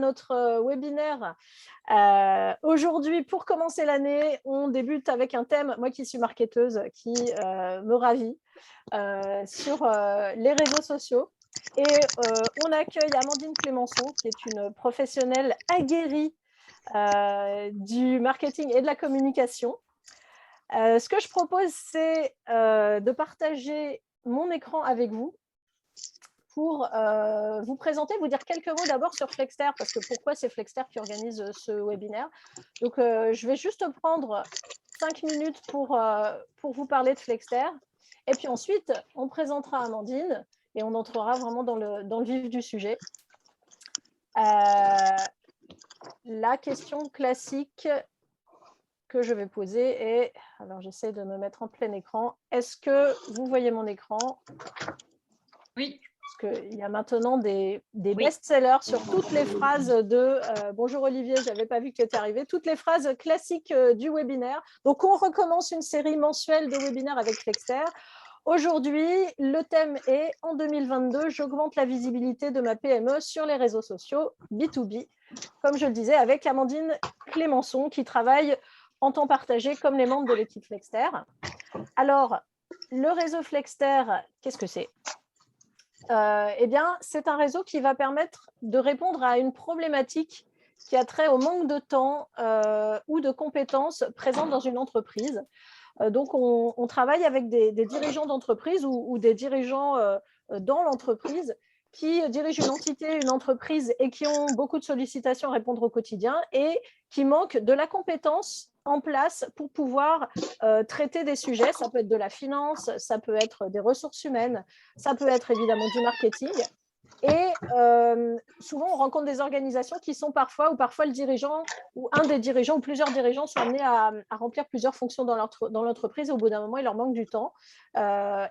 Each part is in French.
notre webinaire. Aujourd'hui, pour commencer l'année, on débute avec un thème, moi qui suis marketeuse, qui me ravit, sur les réseaux sociaux. Et on accueille Amandine Clémençon, qui est une professionnelle aguerrie du marketing et de la communication. Ce que je propose, c'est de partager mon écran avec vous pour vous présenter, vous dire quelques mots d'abord sur Flexter, parce que pourquoi c'est Flexter qui organise ce webinaire. Donc, je vais juste prendre 5 minutes pour vous parler de Flexter. Et puis ensuite, on présentera Amandine et on entrera vraiment dans le vif du sujet. La question classique que je vais poser est, alors j'essaie de me mettre en plein écran, est-ce que vous voyez mon écran? Oui. Parce qu'il y a maintenant des best-sellers sur toutes les phrases de bonjour Olivier, je n'avais pas vu que tu étais arrivé, toutes les phrases classiques du webinaire. Donc, on recommence une série mensuelle de webinaires avec Flexter. Aujourd'hui, le thème est en 2022, j'augmente la visibilité de ma PME sur les réseaux sociaux B2B, comme je le disais, avec Amandine Clémençon qui travaille en temps partagé comme les membres de l'équipe Flexter. Alors, le réseau Flexter, qu'est-ce que c'est ? Eh bien, c'est un réseau qui va permettre de répondre à une problématique qui a trait au manque de temps ou de compétences présentes dans une entreprise. Donc, on travaille avec des dirigeants d'entreprise ou des dirigeants dans l'entreprise qui dirigent une entité, une entreprise et qui ont beaucoup de sollicitations à répondre au quotidien et qui manquent de la compétence en place pour pouvoir traiter des sujets. Ça peut être de la finance, ça peut être des ressources humaines, ça peut être évidemment du marketing. Et souvent, on rencontre des organisations qui sont parfois le dirigeant ou un des dirigeants ou plusieurs dirigeants sont amenés à remplir plusieurs fonctions dans l'entreprise et au bout d'un moment, il leur manque du temps.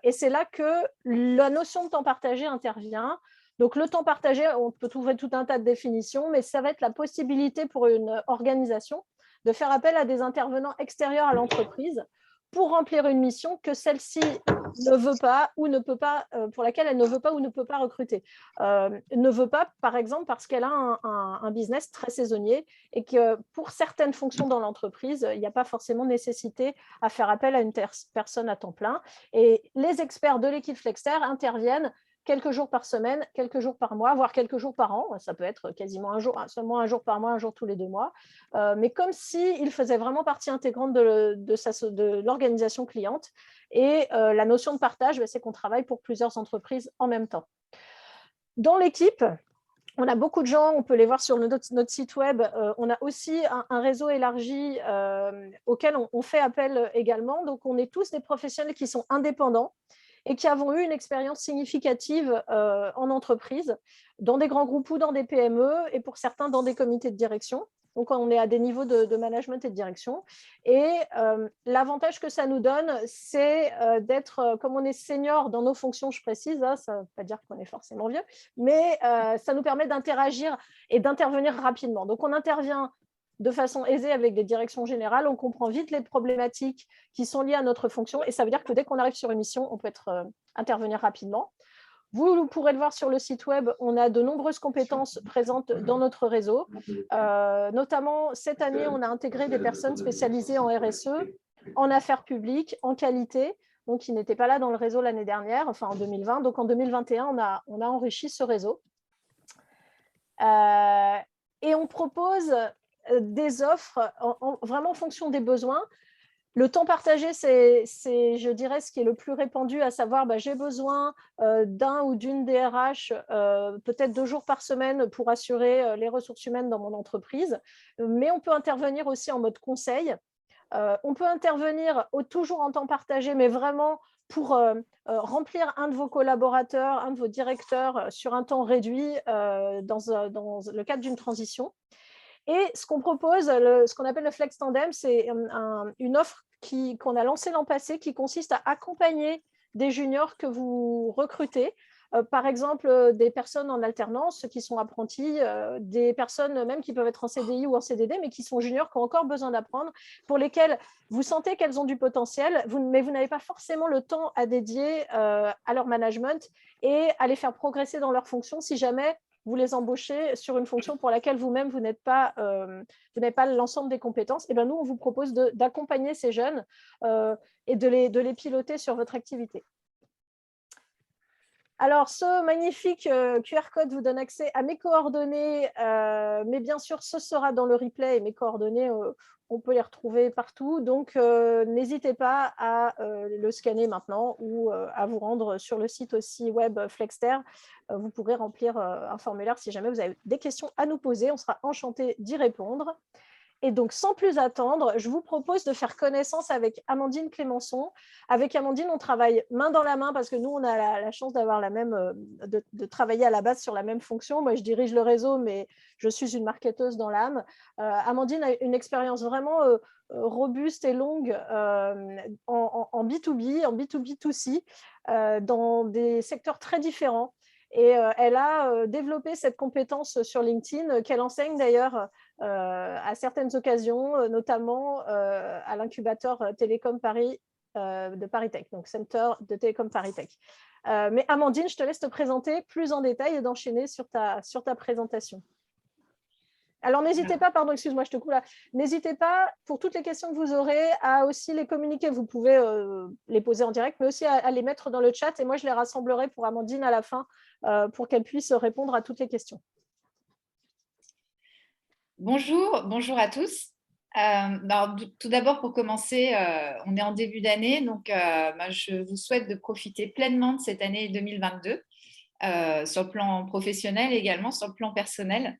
Et c'est là que la notion de temps partagé intervient. Donc, le temps partagé, on peut trouver tout un tas de définitions, mais ça va être la possibilité pour une organisation de faire appel à des intervenants extérieurs à l'entreprise pour remplir une mission que celle-ci ne veut pas ou ne peut pas, pour laquelle elle ne veut pas ou ne peut pas recruter. Ne veut pas, par exemple, parce qu'elle a un business très saisonnier et que pour certaines fonctions dans l'entreprise, il n'y a pas forcément nécessité à faire appel à une personne à temps plein. Et les experts de l'équipe Flexter interviennent quelques jours par semaine, quelques jours par mois, voire quelques jours par an. Ça peut être quasiment seulement un jour par mois, un jour tous les 2 mois. Mais comme s'il faisait vraiment partie intégrante de l'organisation cliente. Et la notion de partage, c'est qu'on travaille pour plusieurs entreprises en même temps. Dans l'équipe, on a beaucoup de gens, on peut les voir sur notre site web. On a aussi un réseau élargi auquel on fait appel également. Donc, on est tous des professionnels qui sont indépendants et qui avons eu une expérience significative en entreprise, dans des grands groupes ou dans des PME, et pour certains dans des comités de direction. Donc, on est à des niveaux de management et de direction. Et l'avantage que ça nous donne, c'est d'être, comme on est senior dans nos fonctions, je précise, hein, ça ne veut pas dire qu'on est forcément vieux, mais ça nous permet d'interagir et d'intervenir rapidement. Donc, on intervient de façon aisée avec des directions générales, on comprend vite les problématiques qui sont liées à notre fonction et ça veut dire que dès qu'on arrive sur une mission, on peut intervenir rapidement. Vous pourrez le voir sur le site web, on a de nombreuses compétences présentes dans notre réseau. Notamment, cette année, on a intégré des personnes spécialisées en RSE, en affaires publiques, en qualité, donc qui n'étaient pas là dans le réseau l'année dernière, enfin en 2020. Donc en 2021, on a enrichi ce réseau. Et on propose des offres vraiment en fonction des besoins. Le temps partagé, c'est, je dirais, ce qui est le plus répandu, à savoir, j'ai besoin d'un ou d'une DRH, peut-être 2 jours par semaine pour assurer les ressources humaines dans mon entreprise. Mais on peut intervenir aussi en mode conseil. On peut intervenir toujours en temps partagé, mais vraiment pour remplir un de vos collaborateurs, un de vos directeurs sur un temps réduit dans le cadre d'une transition. Et ce qu'on propose, ce qu'on appelle le Flex Tandem, c'est une offre qu'on a lancée l'an passé qui consiste à accompagner des juniors que vous recrutez. Par exemple, des personnes en alternance qui sont apprentis, des personnes même qui peuvent être en CDI ou en CDD, mais qui sont juniors, qui ont encore besoin d'apprendre, pour lesquelles vous sentez qu'elles ont du potentiel, mais vous n'avez pas forcément le temps à dédier à leur management et à les faire progresser dans leurs fonctions si jamais vous les embauchez sur une fonction pour laquelle vous-même, vous n'avez pas l'ensemble des compétences, et bien nous, on vous propose d'accompagner ces jeunes et de les piloter sur votre activité. Alors, ce magnifique QR code vous donne accès à mes coordonnées, mais bien sûr, ce sera dans le replay et mes coordonnées, on peut les retrouver partout. Donc, n'hésitez pas à le scanner maintenant ou à vous rendre sur le site aussi web Flexter. Vous pourrez remplir un formulaire si jamais vous avez des questions à nous poser. On sera enchanté d'y répondre. Et donc, sans plus attendre, je vous propose de faire connaissance avec Amandine Clémençon. Avec Amandine, on travaille main dans la main parce que nous, on a la chance d'avoir de travailler à la base sur la même fonction. Moi, je dirige le réseau, mais je suis une marketeuse dans l'âme. Amandine a une expérience vraiment robuste et longue en B2B, en B2B2C, dans des secteurs très différents. Et elle a développé cette compétence sur LinkedIn qu'elle enseigne d'ailleurs à certaines occasions, notamment à l'incubateur Télécom Paris de Paris Tech, donc Center de Télécom Paris Tech. Mais Amandine, je te laisse te présenter plus en détail et d'enchaîner sur ta présentation. Alors, n'hésitez pas, pardon, excuse-moi, je te coupe là. N'hésitez pas, pour toutes les questions que vous aurez, à aussi les communiquer. Vous pouvez les poser en direct, mais aussi à les mettre dans le chat. Et moi, je les rassemblerai pour Amandine à la fin pour qu'elle puisse répondre à toutes les questions. Bonjour à tous. Alors, tout d'abord, pour commencer, on est en début d'année, donc je vous souhaite de profiter pleinement de cette année 2022, sur le plan professionnel et également sur le plan personnel.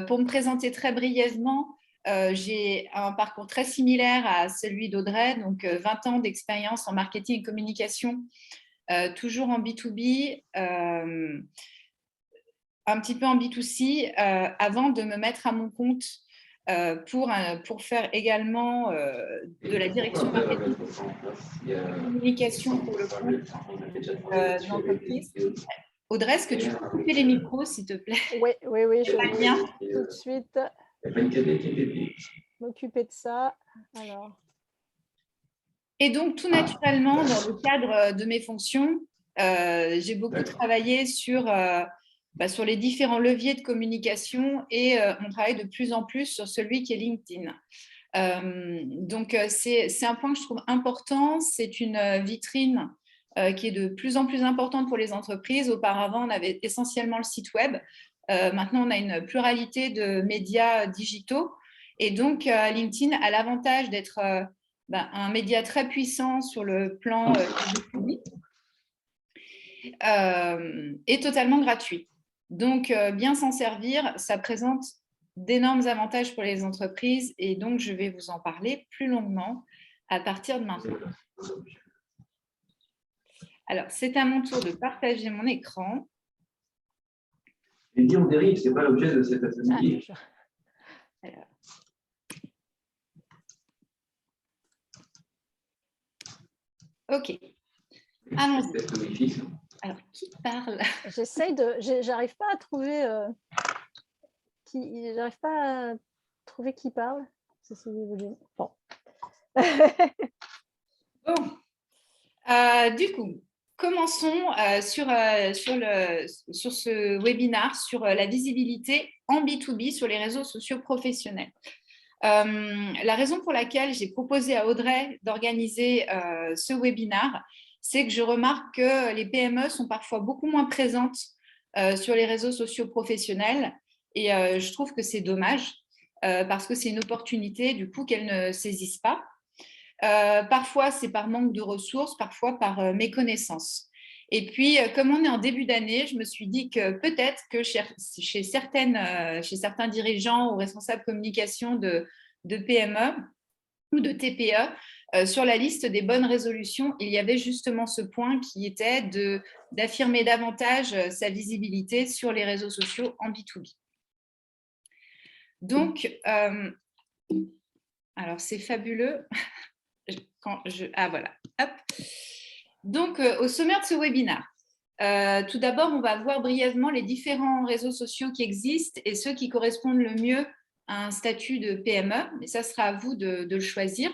Pour me présenter très brièvement, j'ai un parcours très similaire à celui d'Audrey, donc 20 ans d'expérience en marketing et communication, toujours en B2B, un petit peu en B2C, avant de me mettre à mon compte pour faire également de la direction marketing et communication pour le compte d'entreprise. Audrey, est-ce que tu peux couper les micros, s'il te plaît? Oui, je vais tout de suite m'occuper de ça. Alors. Et donc, tout naturellement, dans le cadre de mes fonctions, j'ai beaucoup travaillé sur les différents leviers de communication et on travaille de plus en plus sur celui qui est LinkedIn. Donc, c'est un point que je trouve important. C'est une vitrine qui est de plus en plus importante pour les entreprises. Auparavant, on avait essentiellement le site web. Maintenant, on a une pluralité de médias digitaux. Et donc, LinkedIn a l'avantage d'être un média très puissant sur le plan et totalement gratuit. Donc, bien s'en servir, ça présente d'énormes avantages pour les entreprises et donc, je vais vous en parler plus longuement à partir de maintenant. Alors, c'est à mon tour de partager mon écran. Et dit on dérive, ce n'est pas l'objet de cet atelier. Alors. Ok. Allons-y. Alors, qui parle? J'arrive pas à trouver qui parle. Bon. Bon. Du coup, commençons sur ce webinaire sur la visibilité en B2B sur les réseaux sociaux professionnels. La raison pour laquelle j'ai proposé à Audrey d'organiser ce webinaire, c'est que je remarque que les PME sont parfois beaucoup moins présentes sur les réseaux sociaux professionnels et je trouve que c'est dommage parce que c'est une opportunité du coup qu'elles ne saisissent pas. Parfois, c'est par manque de ressources, parfois par méconnaissance. Et puis, comme on est en début d'année, je me suis dit que peut-être que chez certains dirigeants ou responsables communication de PME ou de TPE, sur la liste des bonnes résolutions, il y avait justement ce point qui était d'affirmer davantage sa visibilité sur les réseaux sociaux en B2B. Donc, alors c'est fabuleux. Voilà. Hop. Donc, au sommaire de ce webinaire, tout d'abord, on va voir brièvement les différents réseaux sociaux qui existent et ceux qui correspondent le mieux à un statut de PME, mais ça sera à vous de le choisir.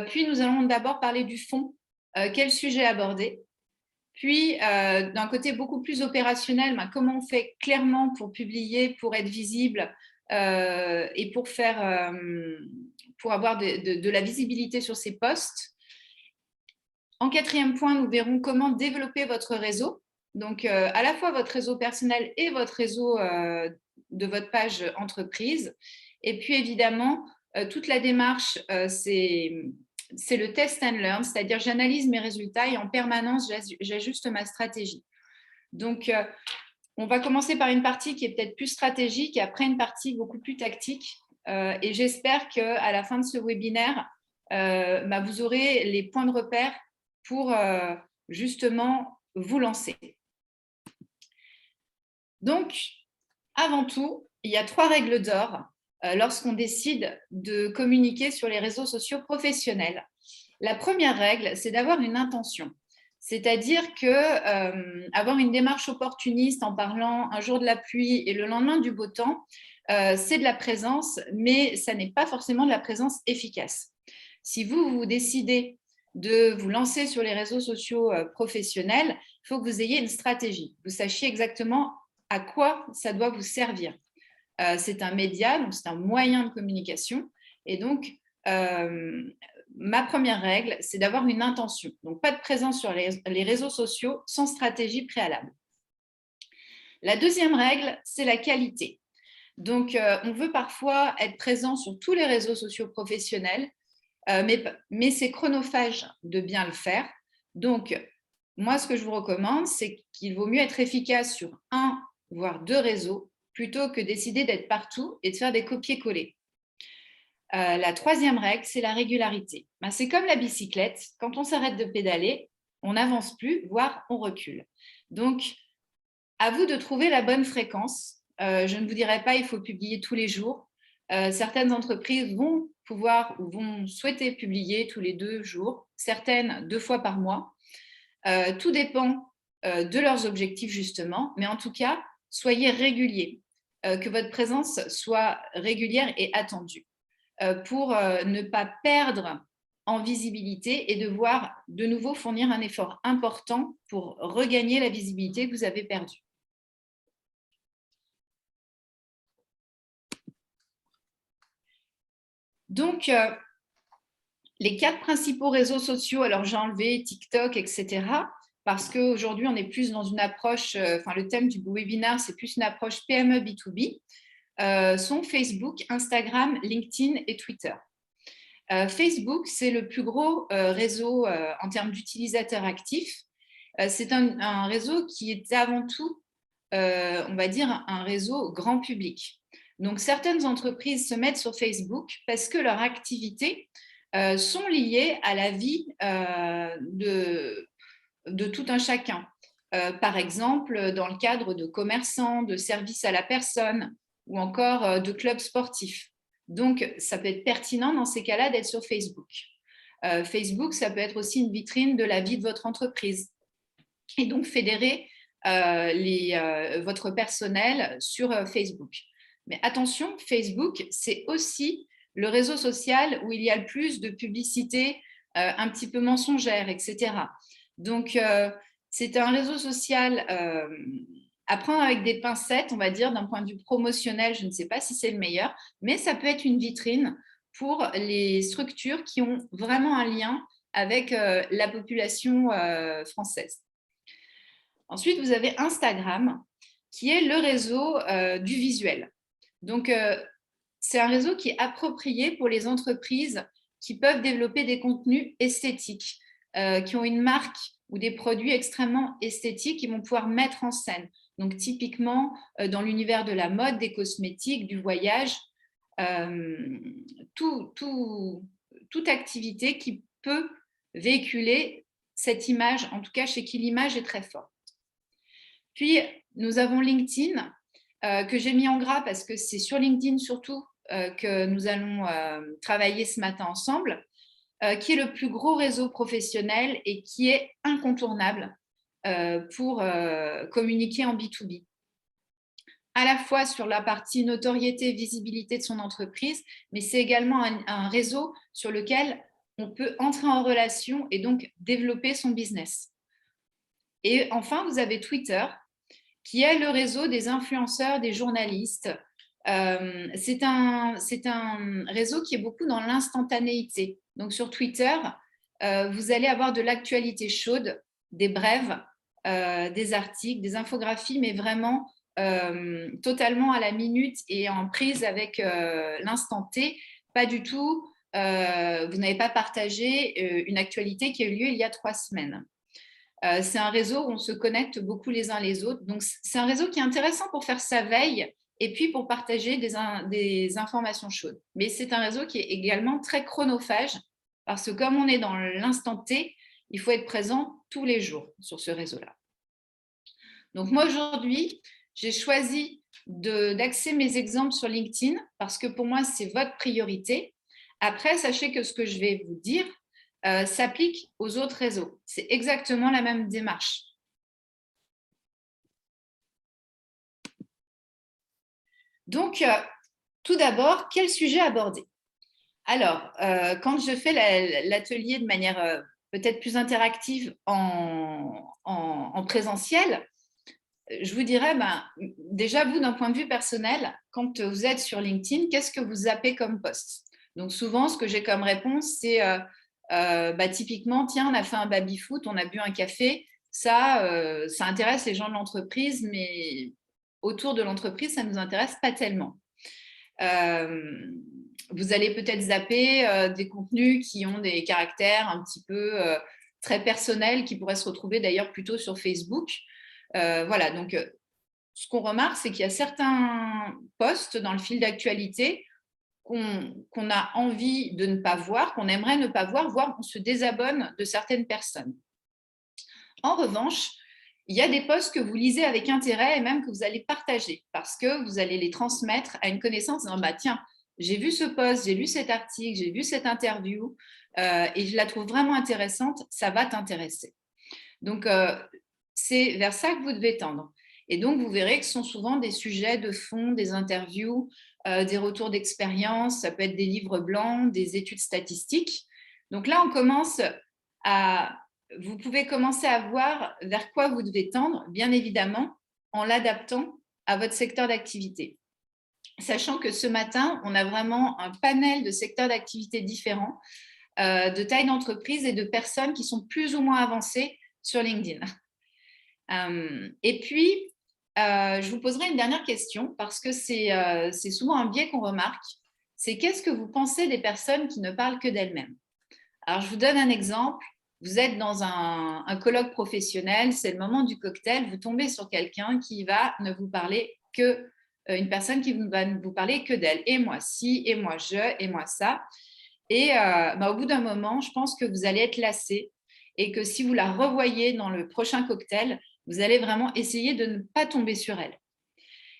Puis, nous allons d'abord parler du fond, quel sujet aborder. Puis, d'un côté beaucoup plus opérationnel, comment on fait clairement pour publier, pour être visible et pour avoir de la visibilité sur ces posts. En quatrième point, nous verrons comment développer votre réseau. Donc, à la fois votre réseau personnel et votre réseau de votre page entreprise. Et puis, évidemment, toute la démarche, c'est le test and learn, c'est-à-dire j'analyse mes résultats et en permanence, j'ajuste ma stratégie. Donc, on va commencer par une partie qui est peut-être plus stratégique et après une partie beaucoup plus tactique. Et j'espère qu'à la fin de ce webinaire, vous aurez les points de repère pour justement vous lancer. Donc, avant tout, il y a 3 règles d'or lorsqu'on décide de communiquer sur les réseaux sociaux professionnels. La première règle, c'est d'avoir une intention. C'est-à-dire que avoir une démarche opportuniste en parlant un jour de la pluie et le lendemain du beau temps, c'est de la présence, mais ça n'est pas forcément de la présence efficace. Si vous décidez de vous lancer sur les réseaux sociaux professionnels, il faut que vous ayez une stratégie. Vous sachiez exactement à quoi ça doit vous servir. C'est un média, donc c'est un moyen de communication. Et donc, ma première règle, c'est d'avoir une intention. Donc, pas de présence sur les réseaux sociaux sans stratégie préalable. La deuxième règle, c'est la qualité. Donc, on veut parfois être présent sur tous les réseaux sociaux professionnels, mais c'est chronophage de bien le faire. Donc, moi, ce que je vous recommande, c'est qu'il vaut mieux être efficace sur 1 voire 2 réseaux plutôt que décider d'être partout et de faire des copier-coller. La troisième règle, c'est la régularité. C'est comme la bicyclette. Quand on s'arrête de pédaler, on n'avance plus, voire on recule. Donc, à vous de trouver la bonne fréquence. Je ne vous dirai pas il faut publier tous les jours. Certaines entreprises vont pouvoir ou vont souhaiter publier tous les 2 jours, certaines 2 fois par mois. Tout dépend de leurs objectifs justement, mais en tout cas, soyez réguliers, que votre présence soit régulière et attendue pour ne pas perdre en visibilité et devoir de nouveau fournir un effort important pour regagner la visibilité que vous avez perdue. Donc, les 4 principaux réseaux sociaux, alors j'ai enlevé TikTok, etc., parce qu'aujourd'hui, on est plus dans une approche, le thème du webinaire, c'est plus une approche PME B2B, sont Facebook, Instagram, LinkedIn et Twitter. Facebook, c'est le plus gros réseau en termes d'utilisateurs actifs. C'est un réseau qui est avant tout, on va dire, un réseau grand public. Donc, certaines entreprises se mettent sur Facebook parce que leurs activités sont liées à la vie de tout un chacun. Par exemple, dans le cadre de commerçants, de services à la personne ou encore de clubs sportifs. Donc, ça peut être pertinent dans ces cas-là d'être sur Facebook. Facebook, ça peut être aussi une vitrine de la vie de votre entreprise. Et donc, fédérer votre personnel sur Facebook. Mais attention, Facebook, c'est aussi le réseau social où il y a le plus de publicité un petit peu mensongère, etc. Donc, c'est un réseau social à prendre avec des pincettes, on va dire, d'un point de vue promotionnel, je ne sais pas si c'est le meilleur, mais ça peut être une vitrine pour les structures qui ont vraiment un lien avec la population française. Ensuite, vous avez Instagram, qui est le réseau du visuel. Donc, c'est un réseau qui est approprié pour les entreprises qui peuvent développer des contenus esthétiques, qui ont une marque ou des produits extrêmement esthétiques qu'ils vont pouvoir mettre en scène. Donc, typiquement, dans l'univers de la mode, des cosmétiques, du voyage, toute activité qui peut véhiculer cette image, en tout cas chez qui l'image est très forte. Puis, nous avons LinkedIn, que j'ai mis en gras parce que c'est sur LinkedIn surtout que nous allons travailler ce matin ensemble, qui est le plus gros réseau professionnel et qui est incontournable pour communiquer en B2B. À la fois sur la partie notoriété, visibilité de son entreprise, mais c'est également un réseau sur lequel on peut entrer en relation et donc développer son business. Et enfin, vous avez Twitter, qui est le réseau des influenceurs, des journalistes. C'est un réseau qui est beaucoup dans l'instantanéité. Donc, sur Twitter, vous allez avoir de l'actualité chaude, des brèves, des articles, des infographies, mais vraiment totalement à la minute et en prise avec l'instant T. Pas du tout, vous n'avez pas partagé une actualité qui a eu lieu il y a 3 semaines. C'est un réseau où on se connecte beaucoup les uns les autres. Donc, c'est un réseau qui est intéressant pour faire sa veille et puis pour partager des informations chaudes. Mais c'est un réseau qui est également très chronophage parce que comme on est dans l'instant T, il faut être présent tous les jours sur ce réseau-là. Donc, moi, aujourd'hui, j'ai choisi d'axer mes exemples sur LinkedIn parce que pour moi, c'est votre priorité. Après, sachez que ce que je vais vous dire s'applique aux autres réseaux. C'est exactement la même démarche. Donc, tout d'abord, quel sujet aborder? Alors, quand je fais l'atelier de manière peut-être plus interactive en présentiel, je vous dirais, déjà, vous, d'un point de vue personnel, quand vous êtes sur LinkedIn, qu'est-ce que vous zappez comme post? Donc, souvent, ce que j'ai comme réponse, c'est typiquement, tiens, on a fait un baby-foot, on a bu un café. Ça intéresse les gens de l'entreprise, mais autour de l'entreprise, ça ne nous intéresse pas tellement. Vous allez peut-être zapper des contenus qui ont des caractères un petit peu très personnels, qui pourraient se retrouver d'ailleurs plutôt sur Facebook. Voilà, donc ce qu'on remarque, c'est qu'il y a certains posts dans le fil d'actualité qu'on a envie de ne pas voir, qu'on aimerait ne pas voir, voire on se désabonne de certaines personnes. En revanche, il y a des posts que vous lisez avec intérêt et même que vous allez partager parce que vous allez les transmettre à une connaissance en disant tiens, j'ai vu ce post, j'ai lu cet article, j'ai vu cette interview et je la trouve vraiment intéressante, ça va t'intéresser. Donc, c'est vers ça que vous devez tendre. Et donc, vous verrez que ce sont souvent des sujets de fond, des interviews, des retours d'expérience, ça peut être des livres blancs, des études statistiques. Donc là, vous pouvez commencer à voir vers quoi vous devez tendre, bien évidemment, en l'adaptant à votre secteur d'activité. Sachant que ce matin, on a vraiment un panel de secteurs d'activité différents, de taille d'entreprise et de personnes qui sont plus ou moins avancées sur LinkedIn. Et puis, je vous poserai une dernière question parce que c'est souvent un biais qu'on remarque. C'est qu'est-ce que vous pensez des personnes qui ne parlent que d'elles-mêmes? Alors, je vous donne un exemple. Vous êtes dans un colloque professionnel, c'est le moment du cocktail, vous tombez sur quelqu'un qui va ne vous parler que, une personne qui va ne vous parler que d'elle. Et moi ci, et moi je, et moi ça. Et au bout d'un moment, je pense que vous allez être lassé et que si vous la revoyez dans le prochain cocktail, vous allez vraiment essayer de ne pas tomber sur elle.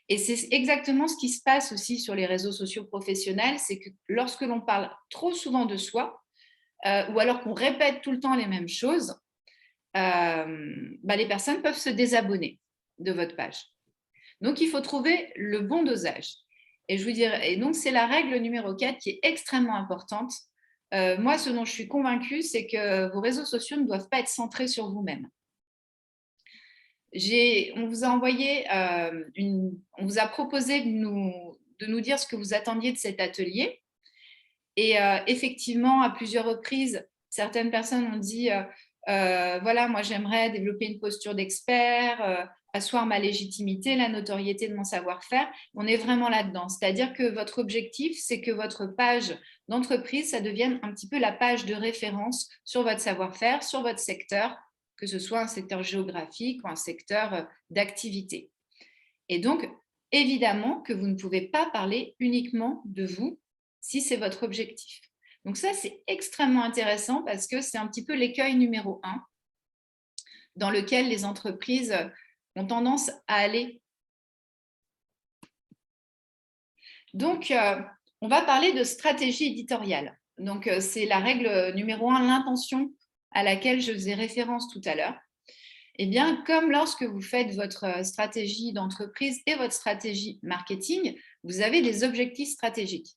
Et c'est exactement ce qui se passe aussi sur les réseaux sociaux professionnels, c'est que lorsque l'on parle trop souvent de soi, ou alors qu'on répète tout le temps les mêmes choses, les personnes peuvent se désabonner de votre page. Donc, il faut trouver le bon dosage. Et je vous dirais, et donc, c'est la règle numéro 4 qui est extrêmement importante. Moi, ce dont je suis convaincue, c'est que vos réseaux sociaux ne doivent pas être centrés sur vous-même. On vous a envoyé, on vous a proposé de nous dire ce que vous attendiez de cet atelier. Et effectivement, à plusieurs reprises, certaines personnes ont dit voilà, moi j'aimerais développer une posture d'expert, asseoir ma légitimité, la notoriété de mon savoir-faire. On est vraiment là-dedans. C'est-à-dire que votre objectif, c'est que votre page d'entreprise, ça devienne un petit peu la page de référence sur votre savoir-faire, sur votre secteur, que ce soit un secteur géographique ou un secteur d'activité. Et donc, évidemment que vous ne pouvez pas parler uniquement de vous si c'est votre objectif. Donc ça, c'est extrêmement intéressant parce que c'est un petit peu l'écueil numéro 1 dans lequel les entreprises ont tendance à aller. Donc, on va parler de stratégie éditoriale. Donc, c'est la règle numéro 1, l'intention à laquelle je faisais référence tout à l'heure. Eh bien, comme lorsque vous faites votre stratégie d'entreprise et votre stratégie marketing, vous avez des objectifs stratégiques.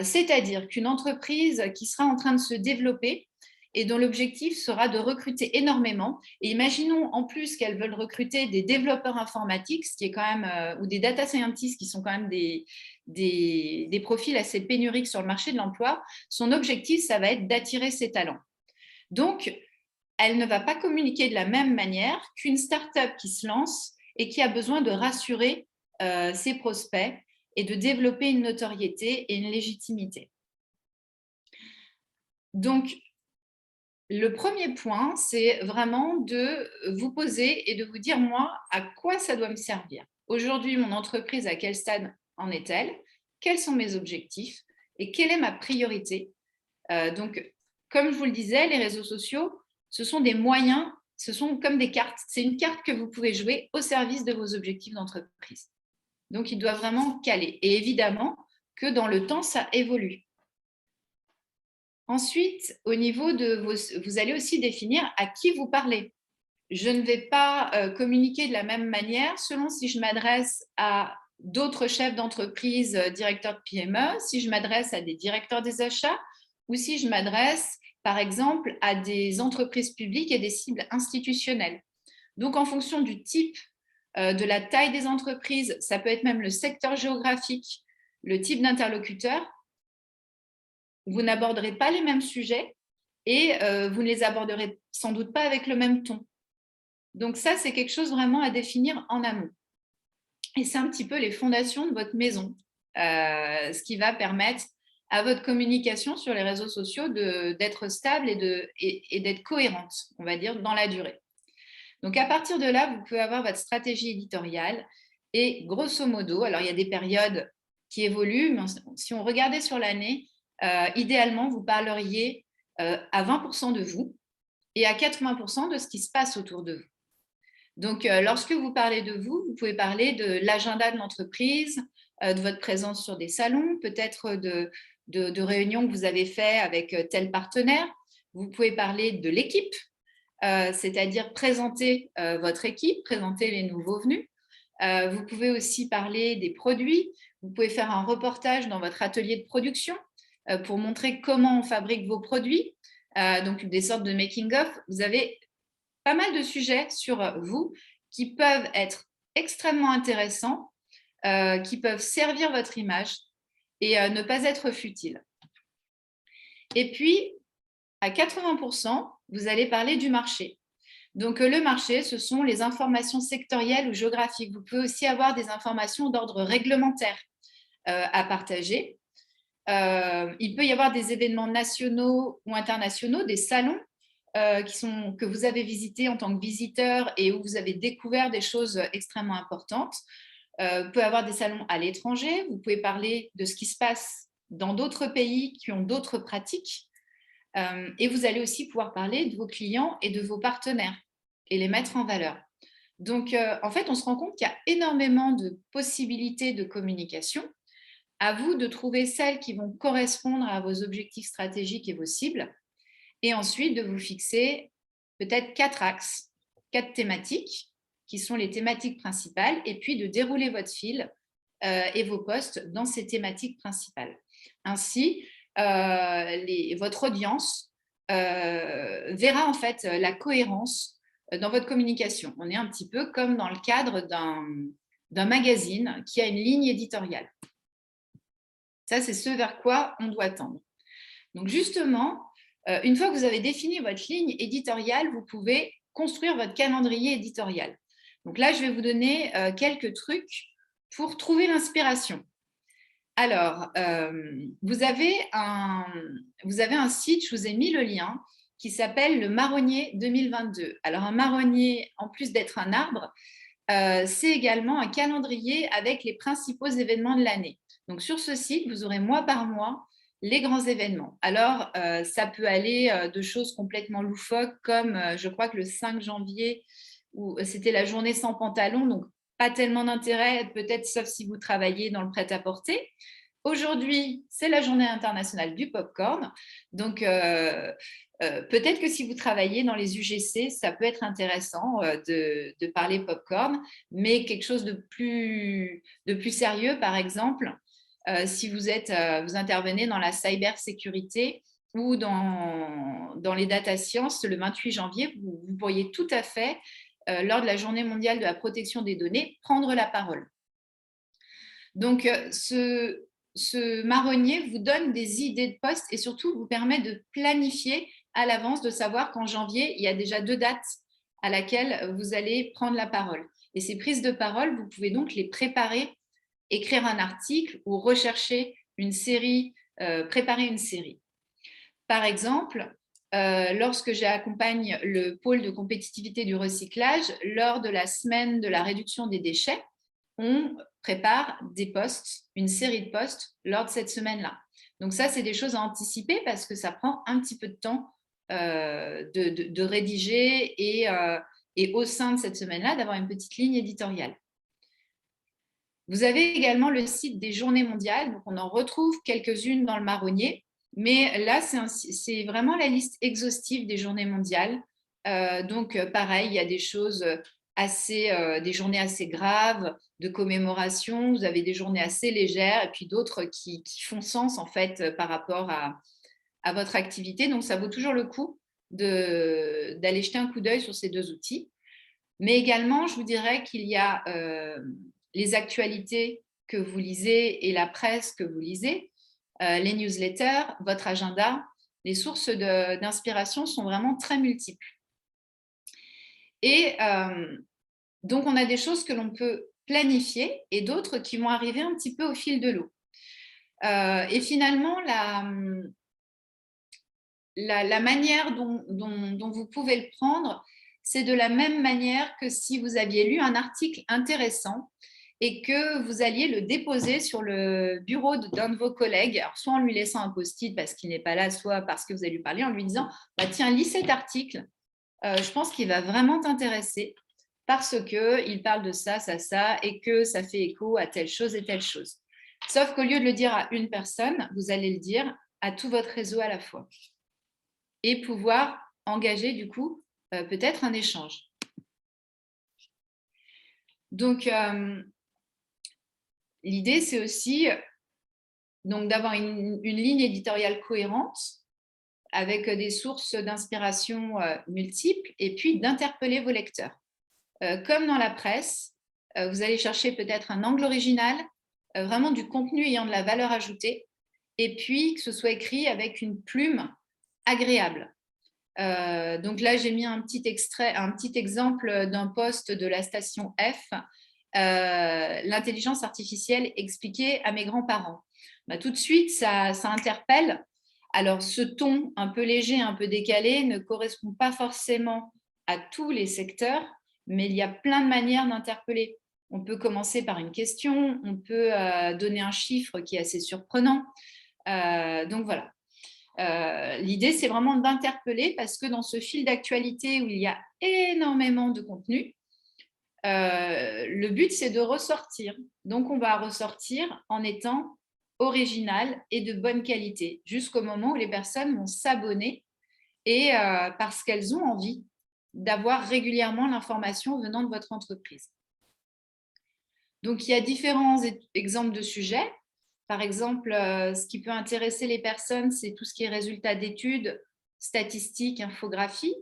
C'est-à-dire qu'une entreprise qui sera en train de se développer, et dont l'objectif sera de recruter énormément. Et imaginons en plus qu'elles veulent recruter des développeurs informatiques, ce qui est quand même, ou des data scientists, qui sont quand même des profils assez pénuriques sur le marché de l'emploi. Son objectif, ça va être d'attirer ces talents. Donc, elle ne va pas communiquer de la même manière qu'une start-up qui se lance et qui a besoin de rassurer ses prospects et de développer une notoriété et une légitimité. Donc, le premier point, c'est vraiment de vous poser et de vous dire, moi, à quoi ça doit me servir? Aujourd'hui, mon entreprise, à quel stade en est-elle? Quels sont mes objectifs? Et quelle est ma priorité? Donc, comme je vous le disais, les réseaux sociaux, ce sont des moyens, ce sont comme des cartes. C'est une carte que vous pouvez jouer au service de vos objectifs d'entreprise. Donc, il doit vraiment caler. Et évidemment que dans le temps, ça évolue. Ensuite, au niveau de vous allez aussi définir à qui vous parlez. Je ne vais pas communiquer de la même manière selon si je m'adresse à d'autres chefs d'entreprise, directeurs de PME, si je m'adresse à des directeurs des achats ou si je m'adresse, par exemple, à des entreprises publiques et des cibles institutionnelles. Donc, en fonction du type, de la taille des entreprises, ça peut être même le secteur géographique, le type d'interlocuteur, vous n'aborderez pas les mêmes sujets et vous ne les aborderez sans doute pas avec le même ton. Donc ça, c'est quelque chose vraiment à définir en amont. Et c'est un petit peu les fondations de votre maison, ce qui va permettre à votre communication sur les réseaux sociaux d'être stable et d'être cohérente, on va dire, dans la durée. Donc à partir de là, vous pouvez avoir votre stratégie éditoriale et grosso modo, alors il y a des périodes qui évoluent, mais si on regardait sur l'année, idéalement, vous parleriez à 20% de vous et à 80% de ce qui se passe autour de vous. Donc, lorsque vous parlez de vous, vous pouvez parler de l'agenda de l'entreprise, de votre présence sur des salons, peut-être de réunions que vous avez faites avec tel partenaire. Vous pouvez parler de l'équipe, c'est-à-dire présenter votre équipe, présenter les nouveaux venus. Vous pouvez aussi parler des produits. Vous pouvez faire un reportage dans votre atelier de production pour montrer comment on fabrique vos produits, donc des sortes de making-of. Vous avez pas mal de sujets sur vous qui peuvent être extrêmement intéressants, qui peuvent servir votre image et ne pas être futiles. Et puis, à 80%, vous allez parler du marché. Donc, le marché, ce sont les informations sectorielles ou géographiques. Vous pouvez aussi avoir des informations d'ordre réglementaire à partager. Il peut y avoir des événements nationaux ou internationaux, des salons que vous avez visités en tant que visiteur et où vous avez découvert des choses extrêmement importantes. Vous pouvez avoir des salons à l'étranger, vous pouvez parler de ce qui se passe dans d'autres pays qui ont d'autres pratiques et vous allez aussi pouvoir parler de vos clients et de vos partenaires et les mettre en valeur. Donc, en fait, on se rend compte qu'il y a énormément de possibilités de communication. À vous de trouver celles qui vont correspondre à vos objectifs stratégiques et vos cibles. Et ensuite, de vous fixer peut-être 4 axes, 4 thématiques, qui sont les thématiques principales, et puis de dérouler votre fil et vos posts dans ces thématiques principales. Ainsi, votre audience verra en fait la cohérence dans votre communication. On est un petit peu comme dans le cadre d'un magazine qui a une ligne éditoriale. Ça, c'est ce vers quoi on doit tendre. Donc, justement, une fois que vous avez défini votre ligne éditoriale, vous pouvez construire votre calendrier éditorial. Donc là, je vais vous donner quelques trucs pour trouver l'inspiration. Alors, vous avez un site, je vous ai mis le lien, qui s'appelle le Marronnier 2022. Alors, un marronnier, en plus d'être un arbre, c'est également un calendrier avec les principaux événements de l'année. Donc, sur ce site, vous aurez mois par mois les grands événements. Alors, ça peut aller de choses complètement loufoques, comme je crois que le 5 janvier, c'était la journée sans pantalon, donc pas tellement d'intérêt, peut-être sauf si vous travaillez dans le prêt-à-porter. Aujourd'hui, c'est la journée internationale du popcorn. Donc, peut-être que si vous travaillez dans les UGC, ça peut être intéressant de parler popcorn, mais quelque chose de plus sérieux, par exemple, si vous intervenez dans la cybersécurité ou dans les data science, le 28 janvier, vous pourriez tout à fait, lors de la Journée mondiale de la protection des données, prendre la parole. Donc, ce marronnier vous donne des idées de poste et surtout vous permet de planifier à l'avance, de savoir qu'en janvier, il y a déjà 2 dates à laquelle vous allez prendre la parole. Et ces prises de parole, vous pouvez donc les préparer, écrire un article ou rechercher une série, préparer une série. Par exemple, lorsque j'accompagne le pôle de compétitivité du recyclage, lors de la semaine de la réduction des déchets, on prépare des posts, une série de posts lors de cette semaine-là. Donc ça, c'est des choses à anticiper parce que ça prend un petit peu de temps de rédiger et au sein de cette semaine-là, d'avoir une petite ligne éditoriale. Vous avez également le site des Journées mondiales, donc on en retrouve quelques-unes dans le marronnier, mais là, c'est vraiment la liste exhaustive des Journées mondiales. Donc pareil, il y a des choses des journées assez graves de commémoration, vous avez des journées assez légères et puis d'autres qui font sens en fait par rapport à votre activité. Donc ça vaut toujours le coup d'aller jeter un coup d'œil sur ces 2 outils. Mais également, je vous dirais qu'il y a les actualités que vous lisez et la presse que vous lisez, les newsletters, votre agenda. Les sources d'inspiration sont vraiment très multiples. Et donc, on a des choses que l'on peut planifier et d'autres qui vont arriver un petit peu au fil de l'eau. Et finalement, la manière dont vous pouvez le prendre, c'est de la même manière que si vous aviez lu un article intéressant et que vous alliez le déposer sur le bureau d'un de vos collègues, alors soit en lui laissant un post-it parce qu'il n'est pas là, soit parce que vous allez lui parler, en lui disant bah, « Tiens, lis cet article, je pense qu'il va vraiment t'intéresser parce qu'il parle de ça, ça, ça, et que ça fait écho à telle chose et telle chose. » Sauf qu'au lieu de le dire à une personne, vous allez le dire à tout votre réseau à la fois et pouvoir engager du coup peut-être un échange. Donc, l'idée, c'est aussi d'avoir une ligne éditoriale cohérente avec des sources d'inspiration multiples et puis d'interpeller vos lecteurs. Comme dans la presse, vous allez chercher peut-être un angle original, vraiment du contenu ayant de la valeur ajoutée, et puis que ce soit écrit avec une plume agréable. Donc là, j'ai mis un petit exemple d'un post de la station F, l'intelligence artificielle expliquée à mes grands-parents. Bah, tout de suite, ça interpelle. Alors, ce ton un peu léger, un peu décalé ne correspond pas forcément à tous les secteurs, mais il y a plein de manières d'interpeller. On peut commencer par une question, on peut donner un chiffre qui est assez surprenant. Donc voilà. L'idée, c'est vraiment d'interpeller parce que dans ce fil d'actualité où il y a énormément de contenu, le but, c'est de ressortir. Donc, on va ressortir en étant original et de bonne qualité jusqu'au moment où les personnes vont s'abonner et parce qu'elles ont envie d'avoir régulièrement l'information venant de votre entreprise. Donc, il y a différents exemples de sujets. Par exemple, ce qui peut intéresser les personnes, c'est tout ce qui est résultats d'études, statistiques, infographie.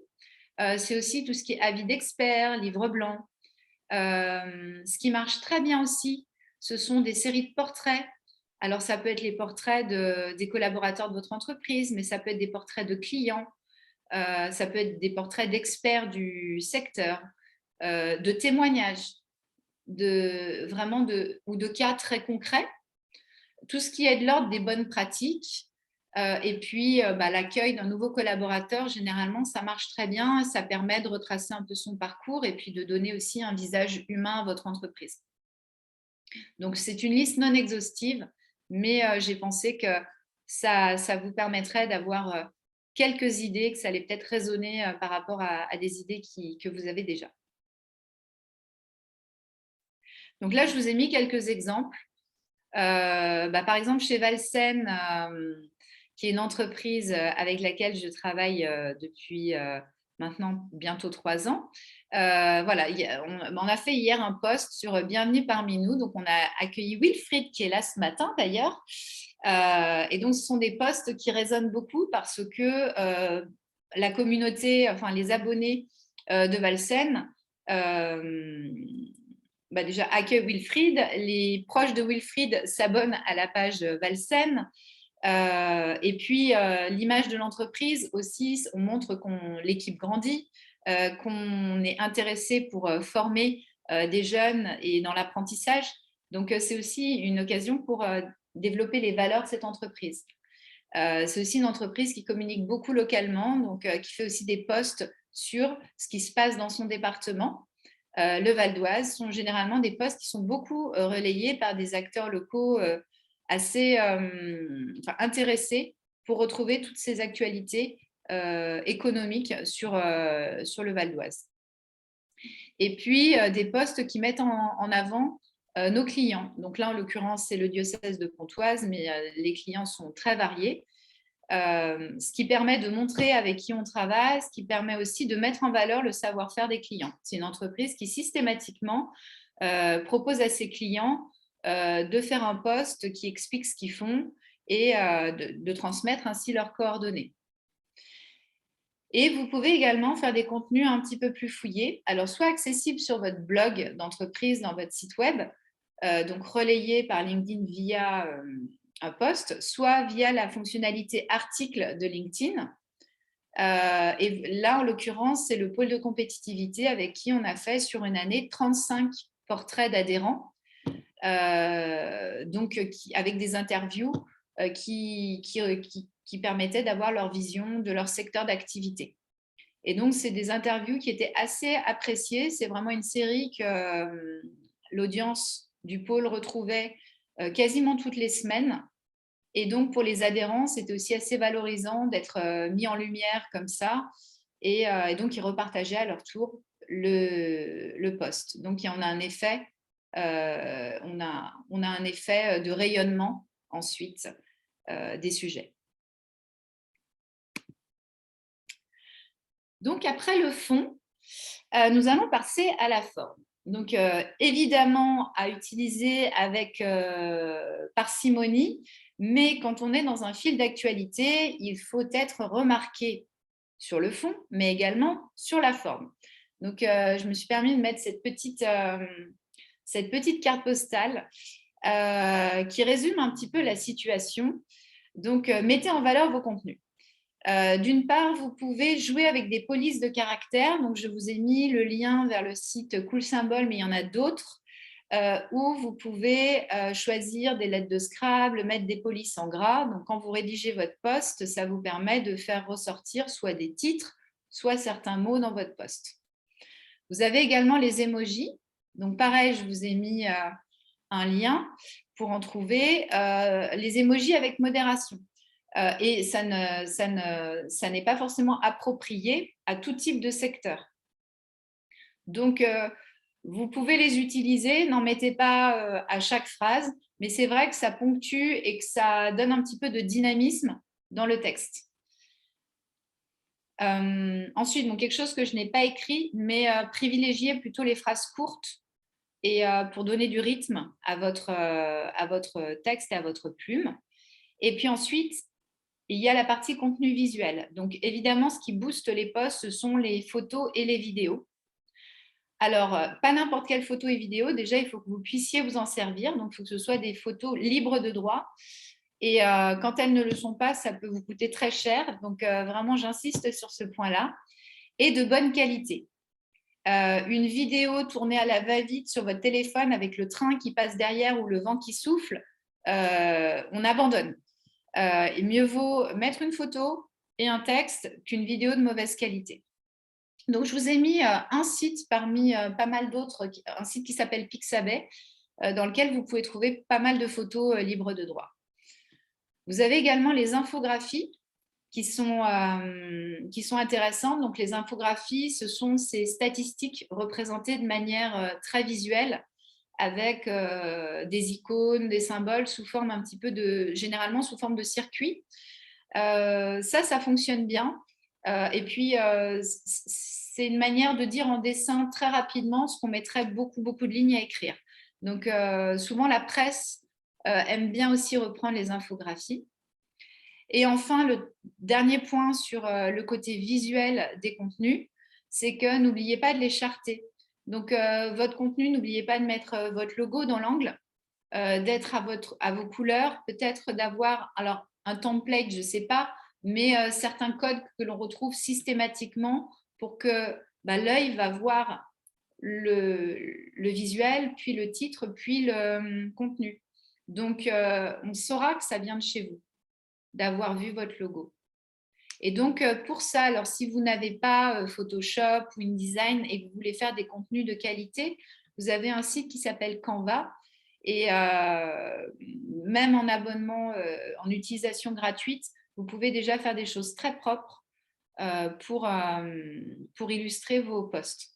C'est aussi tout ce qui est avis d'experts, livres blancs. Ce qui marche très bien aussi, ce sont des séries de portraits. Alors, ça peut être les portraits des collaborateurs de votre entreprise, mais ça peut être des portraits de clients, ça peut être des portraits d'experts du secteur, de témoignages, ou de cas très concrets. Tout ce qui est de l'ordre des bonnes pratiques. Et puis, l'accueil d'un nouveau collaborateur, généralement, ça marche très bien. Ça permet de retracer un peu son parcours et puis de donner aussi un visage humain à votre entreprise. Donc, c'est une liste non exhaustive, mais j'ai pensé que ça vous permettrait d'avoir quelques idées, que ça allait peut-être résonner par rapport à des idées que vous avez déjà. Donc là, je vous ai mis quelques exemples. Par exemple, chez Valsen, qui est une entreprise avec laquelle je travaille depuis maintenant bientôt 3 ans, Voilà, on a fait hier un post sur Bienvenue parmi nous. Donc, on a accueilli Wilfried qui est là ce matin d'ailleurs. Et donc, ce sont des posts qui résonnent beaucoup parce que la communauté, enfin les abonnés de Valsen, déjà accueillent Wilfried. Les proches de Wilfried s'abonnent à la page Valsen. Et puis, l'image de l'entreprise aussi, on montre qu'on l'équipe grandit, qu'on est intéressé pour former des jeunes et dans l'apprentissage. Donc, c'est aussi une occasion pour développer les valeurs de cette entreprise. C'est aussi une entreprise qui communique beaucoup localement, donc qui fait aussi des posts sur ce qui se passe dans son département. Le Val d'Oise sont généralement des posts qui sont beaucoup relayés par des acteurs locaux assez intéressés pour retrouver toutes ces actualités économiques sur le Val d'Oise. Et puis, des posts qui mettent en avant nos clients. Donc là, en l'occurrence, c'est le diocèse de Pontoise, mais les clients sont très variés. Ce qui permet de montrer avec qui on travaille, ce qui permet aussi de mettre en valeur le savoir-faire des clients. C'est une entreprise qui systématiquement propose à ses clients de faire un post qui explique ce qu'ils font et de transmettre ainsi leurs coordonnées. Et vous pouvez également faire des contenus un petit peu plus fouillés, alors soit accessibles sur votre blog d'entreprise, dans votre site web, donc relayés par LinkedIn via un post, soit via la fonctionnalité article de LinkedIn. Et là, en l'occurrence, c'est le pôle de compétitivité avec qui on a fait sur une année 35 portraits d'adhérents, donc avec des interviews qui permettaient d'avoir leur vision de leur secteur d'activité. Et donc, c'est des interviews qui étaient assez appréciées. C'est vraiment une série que l'audience du pôle retrouvait quasiment toutes les semaines. Et donc, pour les adhérents, c'était aussi assez valorisant d'être mis en lumière comme ça. Et donc, ils repartageaient à leur tour le post. Donc, on a un effet, on a un effet de rayonnement ensuite des sujets. Donc, après le fond, nous allons passer à la forme. Donc, évidemment, à utiliser avec parcimonie, mais quand on est dans un fil d'actualité, il faut être remarqué sur le fond, mais également sur la forme. Donc, je me suis permis de mettre cette petite carte postale qui résume un petit peu la situation. Donc, mettez en valeur vos contenus. D'une part, vous pouvez jouer avec des polices de caractères. Donc, je vous ai mis le lien vers le site Cool Symbol, mais il y en a d'autres, où vous pouvez choisir des lettres de Scrabble, mettre des polices en gras. Donc, quand vous rédigez votre post, ça vous permet de faire ressortir soit des titres, soit certains mots dans votre post. Vous avez également les emojis. Donc, pareil, je vous ai mis un lien pour en trouver. Les emojis avec modération. Et ça n'est pas forcément approprié à tout type de secteur. Donc, vous pouvez les utiliser, n'en mettez pas à chaque phrase, mais c'est vrai que ça ponctue et que ça donne un petit peu de dynamisme dans le texte. Ensuite, quelque chose que je n'ai pas écrit, mais privilégiez plutôt les phrases courtes et pour donner du rythme à votre texte et à votre plume. Et puis ensuite, il y a la partie contenu visuel. Donc, évidemment, ce qui booste les posts, ce sont les photos et les vidéos. Alors, pas n'importe quelle photo et vidéo. Déjà, il faut que vous puissiez vous en servir. Donc, il faut que ce soit des photos libres de droit. Et quand elles ne le sont pas, ça peut vous coûter très cher. Donc, vraiment, j'insiste sur ce point-là. Et de bonne qualité. Une vidéo tournée à la va-vite sur votre téléphone avec le train qui passe derrière ou le vent qui souffle, on abandonne. Et mieux vaut mettre une photo et un texte qu'une vidéo de mauvaise qualité. Donc, je vous ai mis un site parmi pas mal d'autres, un site qui s'appelle Pixabay, dans lequel vous pouvez trouver pas mal de photos libres de droit. Vous avez également les infographies qui sont intéressantes. Donc, les infographies, ce sont ces statistiques représentées de manière très visuelle, avec des icônes, des symboles sous forme généralement sous forme de circuit. Ça fonctionne bien. Et puis, c'est une manière de dire en dessin très rapidement ce qu'on mettrait beaucoup de lignes à écrire. Donc, souvent, la presse aime bien aussi reprendre les infographies. Et enfin, le dernier point sur le côté visuel des contenus, c'est que n'oubliez pas de les charter. Donc, votre contenu, n'oubliez pas de mettre votre logo dans l'angle, d'être à vos couleurs, peut-être d'avoir alors un template, je ne sais pas, mais certains codes que l'on retrouve systématiquement pour que l'œil va voir le visuel, puis le titre, puis le contenu. Donc, on saura que ça vient de chez vous, d'avoir vu votre logo. Et donc, pour ça, alors si vous n'avez pas Photoshop ou InDesign et que vous voulez faire des contenus de qualité, vous avez un site qui s'appelle Canva. Et même en abonnement, en utilisation gratuite, vous pouvez déjà faire des choses très propres pour illustrer vos posts.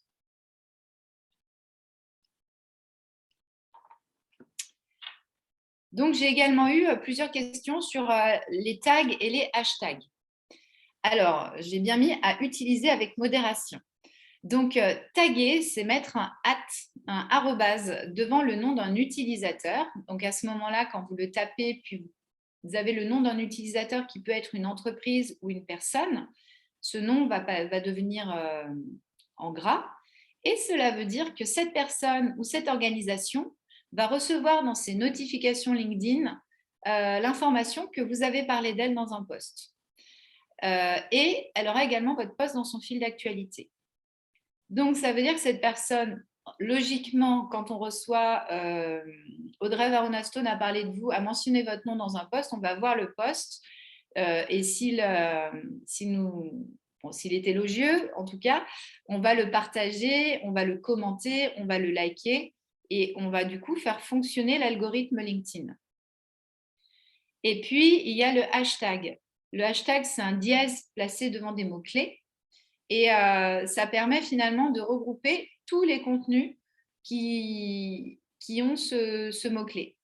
Donc, j'ai également eu plusieurs questions sur les tags et les hashtags. Alors, j'ai bien mis à utiliser avec modération. Donc, taguer, c'est mettre un arrobase devant le nom d'un utilisateur. Donc, à ce moment-là, quand vous le tapez, puis vous avez le nom d'un utilisateur qui peut être une entreprise ou une personne, ce nom va devenir en gras. Et cela veut dire que cette personne ou cette organisation va recevoir dans ses notifications LinkedIn l'information que vous avez parlé d'elle dans un post. Et elle aura également votre post dans son fil d'actualité. Donc, ça veut dire que cette personne, logiquement, quand on reçoit Audrey Varona-Stone a parlé de vous, a mentionné votre nom dans un post, on va voir le post. Et s'il est élogieux, en tout cas, on va le partager, on va le commenter, on va le liker et on va du coup faire fonctionner l'algorithme LinkedIn. Et puis, il y a le hashtag. Le hashtag, c'est un dièse placé devant des mots-clés. Et ça permet finalement de regrouper tous les contenus qui ont ce mot-clé.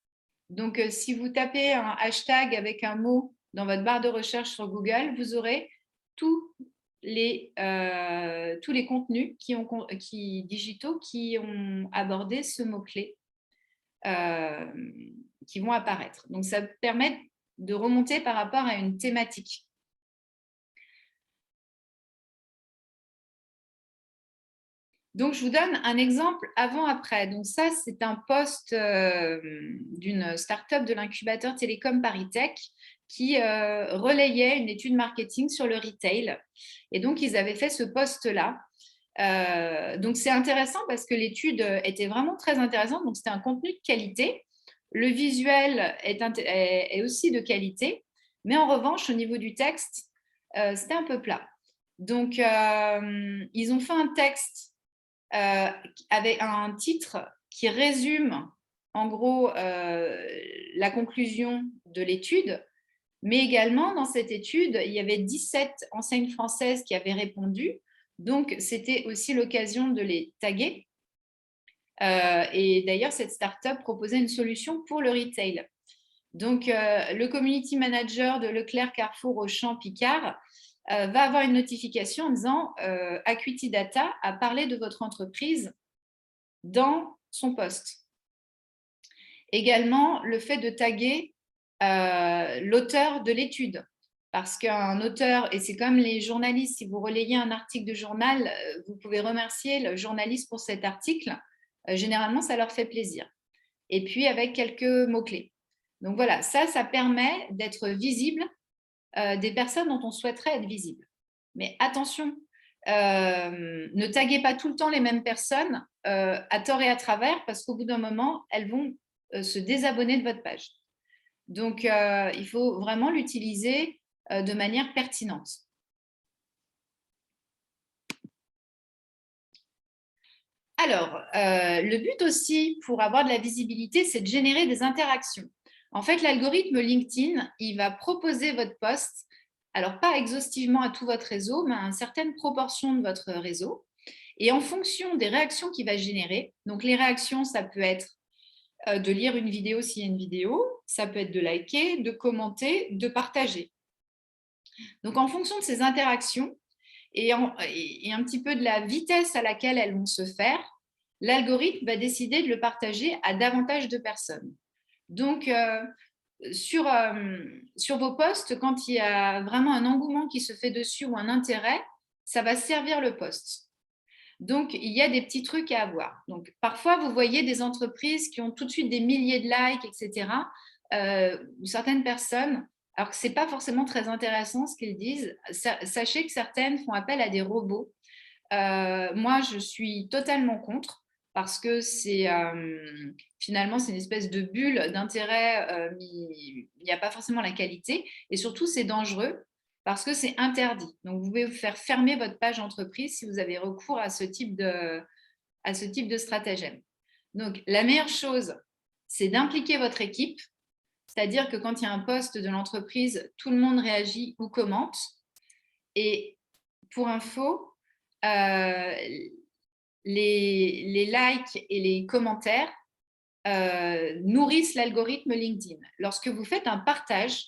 Donc, si vous tapez un hashtag avec un mot dans votre barre de recherche sur Google, vous aurez tous les contenus digitaux qui ont abordé ce mot-clé qui vont apparaître. Donc, ça permet de remonter par rapport à une thématique. Donc, je vous donne un exemple avant-après. Donc, ça, c'est un post d'une start-up de l'incubateur Télécom Paris-Tech qui relayait une étude marketing sur le retail. Et donc, ils avaient fait ce post-là. Donc, c'est intéressant parce que l'étude était vraiment très intéressante. Donc, c'était un contenu de qualité. Le visuel est aussi de qualité. Mais en revanche, au niveau du texte, c'était un peu plat. Donc, ils ont fait un texte avec un titre qui résume en gros la conclusion de l'étude, mais également dans cette étude, il y avait 17 enseignes françaises qui avaient répondu, donc c'était aussi l'occasion de les taguer. Et d'ailleurs, cette start-up proposait une solution pour le retail. Donc, le community manager de Leclerc, Carrefour, Auchan, Picard va avoir une notification en disant Acuity Data a parlé de votre entreprise dans son post. Également, le fait de taguer l'auteur de l'étude. Parce qu'un auteur, et c'est comme les journalistes, si vous relayez un article de journal, vous pouvez remercier le journaliste pour cet article. Généralement, ça leur fait plaisir. Et puis, avec quelques mots-clés. Donc voilà, ça permet d'être visible des personnes dont on souhaiterait être visible. Mais attention, ne taguez pas tout le temps les mêmes personnes à tort et à travers parce qu'au bout d'un moment, elles vont se désabonner de votre page. Donc, il faut vraiment l'utiliser de manière pertinente. Alors, le but aussi pour avoir de la visibilité, c'est de générer des interactions. En fait, l'algorithme LinkedIn, il va proposer votre post, alors pas exhaustivement à tout votre réseau, mais à une certaine proportion de votre réseau. Et en fonction des réactions qu'il va générer, donc les réactions, ça peut être de lire une vidéo s'il y a une vidéo, ça peut être de liker, de commenter, de partager. Donc, en fonction de ces interactions, et un petit peu de la vitesse à laquelle elles vont se faire, l'algorithme va décider de le partager à davantage de personnes. Donc, sur vos posts, quand il y a vraiment un engouement qui se fait dessus ou un intérêt, ça va servir le post. Donc, il y a des petits trucs à avoir. Donc, parfois, vous voyez des entreprises qui ont tout de suite des milliers de likes, etc. Ou certaines personnes, alors que ce n'est pas forcément très intéressant ce qu'ils disent. Sachez que certaines font appel à des robots. Moi, je suis totalement contre parce que finalement, c'est une espèce de bulle d'intérêt, mais il n'y a pas forcément la qualité. Et surtout, c'est dangereux parce que c'est interdit. Donc, vous pouvez vous faire fermer votre page entreprise si vous avez recours à ce type de stratagème. Donc, la meilleure chose, c'est d'impliquer votre équipe. C'est-à-dire que quand il y a un post de l'entreprise, tout le monde réagit ou commente. Et pour info, les likes et les commentaires nourrissent l'algorithme LinkedIn. Lorsque vous faites un partage,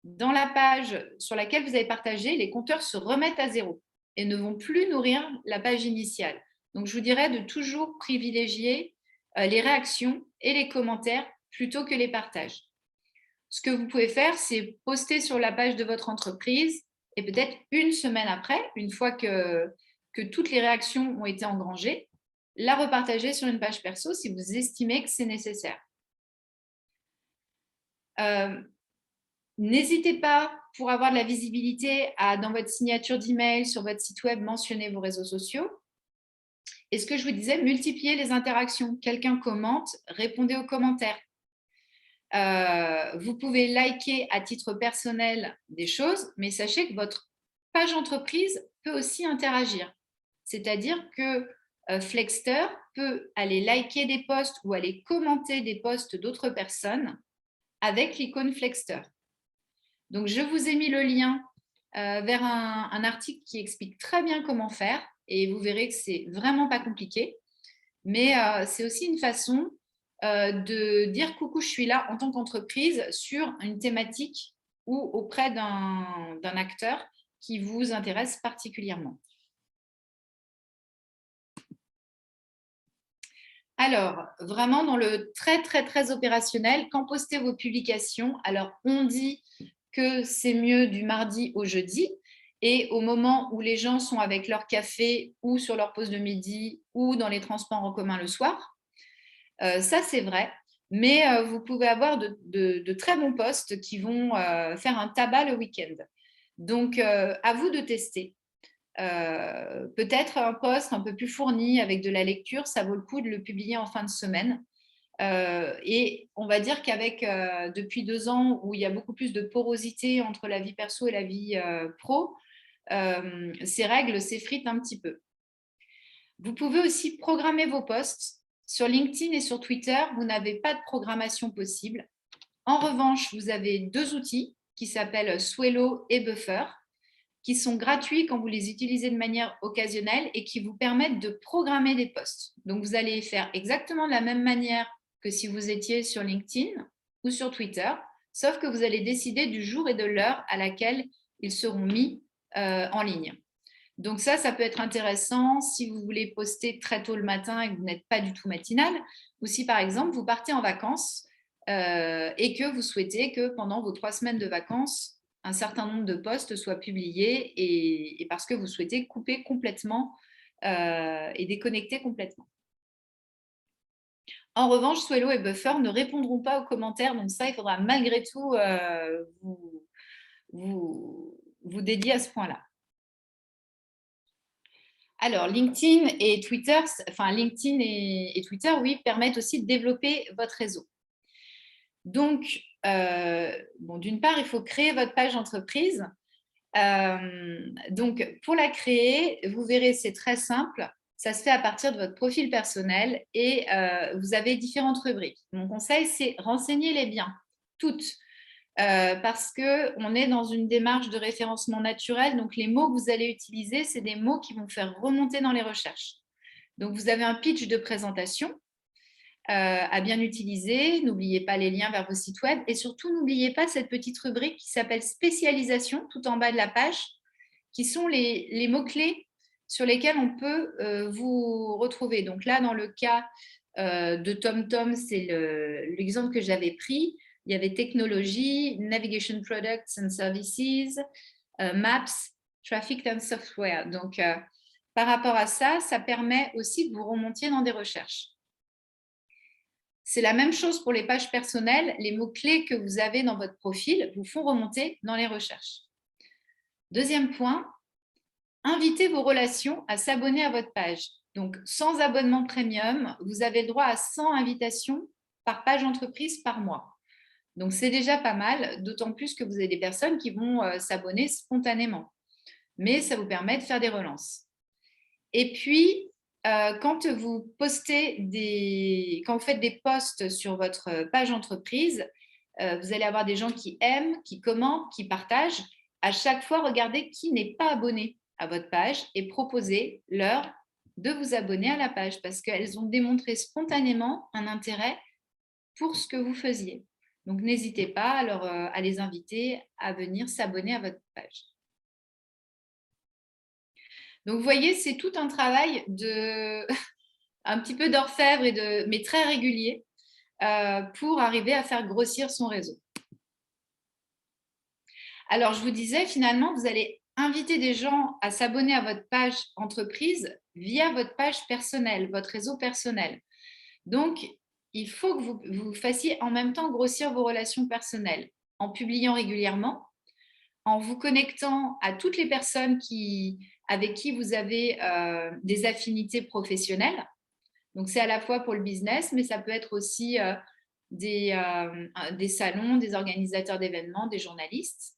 dans la page sur laquelle vous avez partagé, les compteurs se remettent à zéro et ne vont plus nourrir la page initiale. Donc, je vous dirais de toujours privilégier les réactions et les commentaires plutôt que les partages. Ce que vous pouvez faire, c'est poster sur la page de votre entreprise et peut-être une semaine après, une fois que toutes les réactions ont été engrangées, la repartager sur une page perso si vous estimez que c'est nécessaire. N'hésitez pas, pour avoir de la visibilité, à, dans votre signature d'email, sur votre site web, mentionner vos réseaux sociaux. Et ce que je vous disais, multipliez les interactions. Quelqu'un commente, répondez aux commentaires. Vous pouvez liker à titre personnel des choses, mais sachez que votre page entreprise peut aussi interagir. C'est-à-dire que Flexter peut aller liker des posts ou aller commenter des posts d'autres personnes avec l'icône Flexter. Donc, je vous ai mis le lien vers un article qui explique très bien comment faire et vous verrez que c'est vraiment pas compliqué. Mais c'est aussi une façon de dire coucou, je suis là en tant qu'entreprise sur une thématique ou auprès d'un acteur qui vous intéresse particulièrement. Alors, vraiment dans le très, très, très opérationnel, quand postez vos publications, alors on dit que c'est mieux du mardi au jeudi et au moment où les gens sont avec leur café ou sur leur pause de midi ou dans les transports en commun le soir. Ça, c'est vrai, mais vous pouvez avoir de très bons posts qui vont faire un tabac le week-end. Donc, à vous de tester. Peut-être un post un peu plus fourni avec de la lecture, ça vaut le coup de le publier en fin de semaine. Et on va dire qu'avec depuis 2 ans où il y a beaucoup plus de porosité entre la vie perso et la vie pro, ces règles s'effritent un petit peu. Vous pouvez aussi programmer vos posts. Sur LinkedIn et sur Twitter, vous n'avez pas de programmation possible. En revanche, vous avez 2 outils qui s'appellent Swello et Buffer, qui sont gratuits quand vous les utilisez de manière occasionnelle et qui vous permettent de programmer des posts. Donc, vous allez faire exactement de la même manière que si vous étiez sur LinkedIn ou sur Twitter, sauf que vous allez décider du jour et de l'heure à laquelle ils seront mis en ligne. Donc ça peut être intéressant si vous voulez poster très tôt le matin et que vous n'êtes pas du tout matinal, ou si par exemple vous partez en vacances et que vous souhaitez que pendant vos 3 semaines de vacances, un certain nombre de posts soient publiés et parce que vous souhaitez couper complètement et déconnecter complètement. En revanche, Swello et Buffer ne répondront pas aux commentaires, donc ça, il faudra malgré tout vous dédier à ce point-là. Alors, LinkedIn et Twitter, oui, permettent aussi de développer votre réseau. Donc, d'une part, il faut créer votre page entreprise. Donc, pour la créer, vous verrez, c'est très simple. Ça se fait à partir de votre profil personnel et vous avez différentes rubriques. Mon conseil, c'est renseignez-les bien, toutes. Parce qu'on est dans une démarche de référencement naturel. Donc, les mots que vous allez utiliser, c'est des mots qui vont faire remonter dans les recherches. Donc, vous avez un pitch de présentation à bien utiliser. N'oubliez pas les liens vers vos sites web. Et surtout, n'oubliez pas cette petite rubrique qui s'appelle « Spécialisation » tout en bas de la page, qui sont les mots-clés sur lesquels on peut vous retrouver. Donc là, dans le cas de TomTom, c'est l'exemple que j'avais pris. Il y avait technologie, navigation products and services, maps, traffic and software. Donc, par rapport à ça, ça permet aussi que vous remontiez dans des recherches. C'est la même chose pour les pages personnelles. Les mots-clés que vous avez dans votre profil vous font remonter dans les recherches. Deuxième point, invitez vos relations à s'abonner à votre page. Donc, sans abonnement premium, vous avez le droit à 100 invitations par page entreprise par mois. Donc, c'est déjà pas mal, d'autant plus que vous avez des personnes qui vont s'abonner spontanément. Mais ça vous permet de faire des relances. Et puis, quand vous faites des posts sur votre page entreprise, vous allez avoir des gens qui aiment, qui commentent, qui partagent. À chaque fois, regardez qui n'est pas abonné à votre page et proposez-leur de vous abonner à la page parce qu'elles ont démontré spontanément un intérêt pour ce que vous faisiez. Donc, n'hésitez pas à les inviter à venir s'abonner à votre page. Donc, vous voyez, c'est tout un travail un petit peu d'orfèvre, mais très régulier pour arriver à faire grossir son réseau. Alors, je vous disais, finalement, vous allez inviter des gens à s'abonner à votre page entreprise via votre page personnelle, votre réseau personnel. Donc, il faut que vous fassiez en même temps grossir vos relations personnelles en publiant régulièrement, en vous connectant à toutes les personnes avec qui vous avez des affinités professionnelles. Donc, c'est à la fois pour le business, mais ça peut être aussi des salons, des organisateurs d'événements, des journalistes.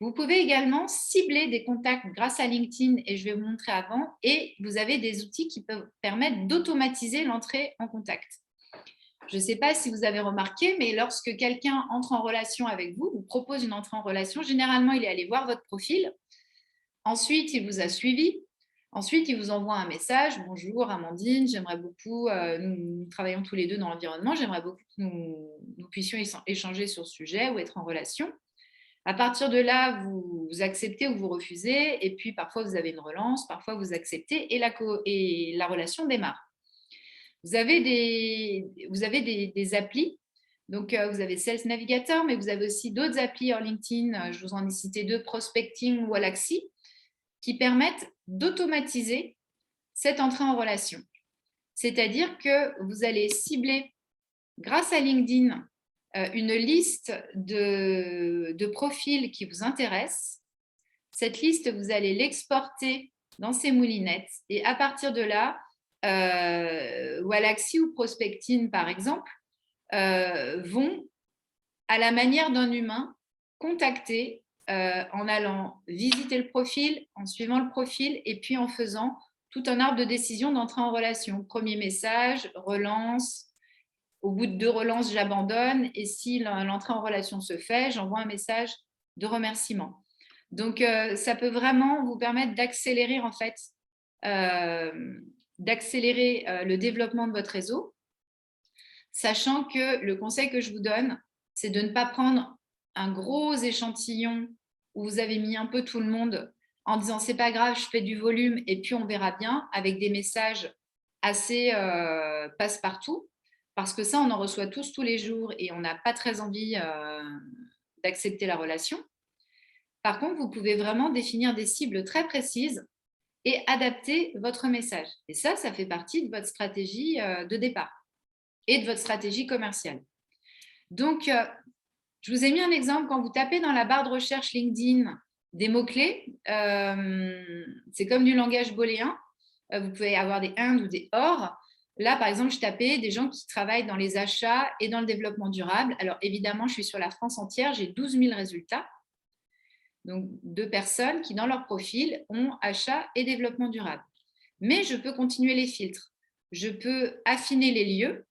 Vous pouvez également cibler des contacts grâce à LinkedIn, et je vais vous montrer avant, et vous avez des outils qui peuvent permettre d'automatiser l'entrée en contact. Je ne sais pas si vous avez remarqué, mais lorsque quelqu'un entre en relation avec vous, ou propose une entrée en relation, généralement, il est allé voir votre profil. Ensuite, il vous a suivi. Ensuite, il vous envoie un message. « Bonjour Amandine, j'aimerais beaucoup, nous travaillons tous les deux dans l'environnement, j'aimerais beaucoup que nous puissions échanger sur ce sujet ou être en relation. » À partir de là, vous acceptez ou vous refusez, et puis parfois vous avez une relance, parfois vous acceptez, et la relation démarre. Vous avez des applis, donc vous avez Sales Navigator, mais vous avez aussi d'autres applis en LinkedIn, je vous en ai cité 2, Prospecting ou Alaxi, qui permettent d'automatiser cette entrée en relation. C'est-à-dire que vous allez cibler, grâce à LinkedIn, une liste de profils qui vous intéressent. Cette liste, vous allez l'exporter dans ces moulinettes et à partir de là, Wallaxy ou Prospecting, par exemple, vont, à la manière d'un humain, contacter en allant visiter le profil, en suivant le profil et puis en faisant tout un arbre de décision d'entrée en relation. Premier message, relance. Au bout de 2 relances, j'abandonne. Et si l'entrée en relation se fait, j'envoie un message de remerciement. Donc, ça peut vraiment vous permettre d'accélérer en fait, le développement de votre réseau, sachant que le conseil que je vous donne, c'est de ne pas prendre un gros échantillon où vous avez mis un peu tout le monde en disant c'est pas grave, je fais du volume et puis on verra bien, avec des messages assez passe-partout. Parce que ça, on en reçoit tous les jours et on n'a pas très envie d'accepter la relation. Par contre, vous pouvez vraiment définir des cibles très précises et adapter votre message. Et ça fait partie de votre stratégie de départ et de votre stratégie commerciale. Donc, je vous ai mis un exemple. Quand vous tapez dans la barre de recherche LinkedIn des mots-clés, c'est comme du langage booléen. Vous pouvez avoir des and ou des or. Là, par exemple, je tapais des gens qui travaillent dans les achats et dans le développement durable. Alors, évidemment, je suis sur la France entière, j'ai 12 000 résultats. Donc, 2 personnes qui, dans leur profil, ont achat et développement durable. Mais je peux continuer les filtres. Je peux affiner les lieux.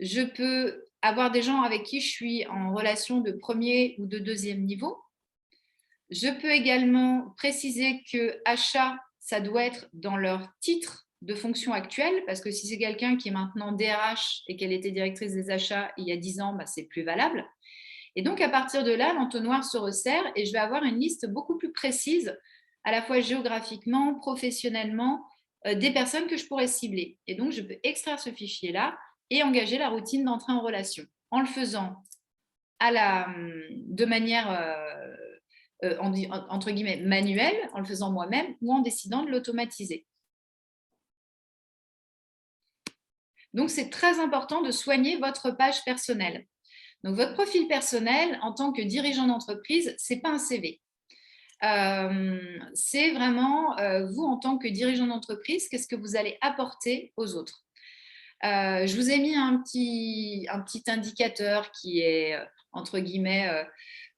Je peux avoir des gens avec qui je suis en relation de premier ou de deuxième niveau. Je peux également préciser que achat, ça doit être dans leur titre de fonction actuelle, parce que si c'est quelqu'un qui est maintenant DRH et qu'elle était directrice des achats il y a 10 ans, c'est plus valable. Et donc, à partir de là, l'entonnoir se resserre et je vais avoir une liste beaucoup plus précise, à la fois géographiquement, professionnellement, des personnes que je pourrais cibler. Et donc, je peux extraire ce fichier-là et engager la routine d'entrée en relation en le faisant de manière entre guillemets manuelle, en le faisant moi-même ou en décidant de l'automatiser. Donc, c'est très important de soigner votre page personnelle. Donc, votre profil personnel en tant que dirigeant d'entreprise, ce n'est pas un CV. C'est vraiment vous en tant que dirigeant d'entreprise, qu'est-ce que vous allez apporter aux autres. Je vous ai mis un petit indicateur qui est, entre guillemets,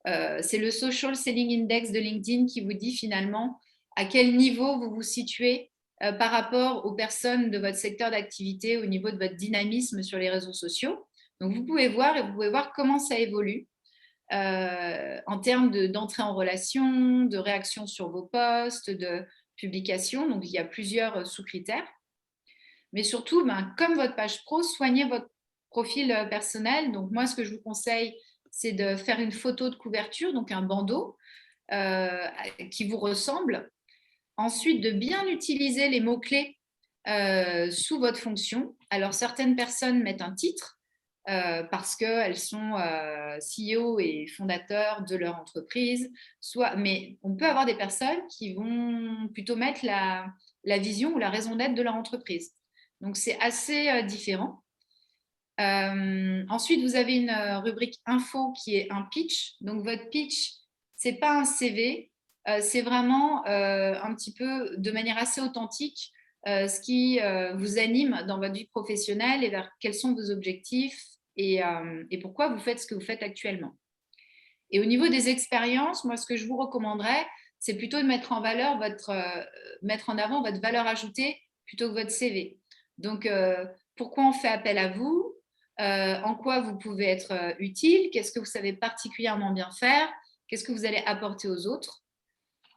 c'est le Social Selling Index de LinkedIn qui vous dit finalement à quel niveau vous vous situez par rapport aux personnes de votre secteur d'activité, au niveau de votre dynamisme sur les réseaux sociaux. Donc, vous pouvez voir comment ça évolue en termes d'entrée en relation, de réaction sur vos posts, de publication. Donc, il y a plusieurs sous-critères. Mais surtout, comme votre page pro, soignez votre profil personnel. Donc, moi, ce que je vous conseille, c'est de faire une photo de couverture, donc un bandeau qui vous ressemble. Ensuite, de bien utiliser les mots-clés sous votre fonction. Alors, certaines personnes mettent un titre parce qu'elles sont CEO et fondateurs de leur entreprise. Mais on peut avoir des personnes qui vont plutôt mettre la vision ou la raison d'être de leur entreprise. Donc, c'est assez différent. Ensuite, vous avez une rubrique info qui est un pitch. Donc, votre pitch, ce n'est pas un CV, c'est vraiment un petit peu de manière assez authentique ce qui vous anime dans votre vie professionnelle et vers quels sont vos objectifs et pourquoi vous faites ce que vous faites actuellement. Et au niveau des expériences, moi, ce que je vous recommanderais, c'est plutôt de mettre en avant votre valeur ajoutée plutôt que votre CV. Donc, pourquoi on fait appel à vous? En quoi vous pouvez être utile? Qu'est-ce que vous savez particulièrement bien faire? Qu'est-ce que vous allez apporter aux autres?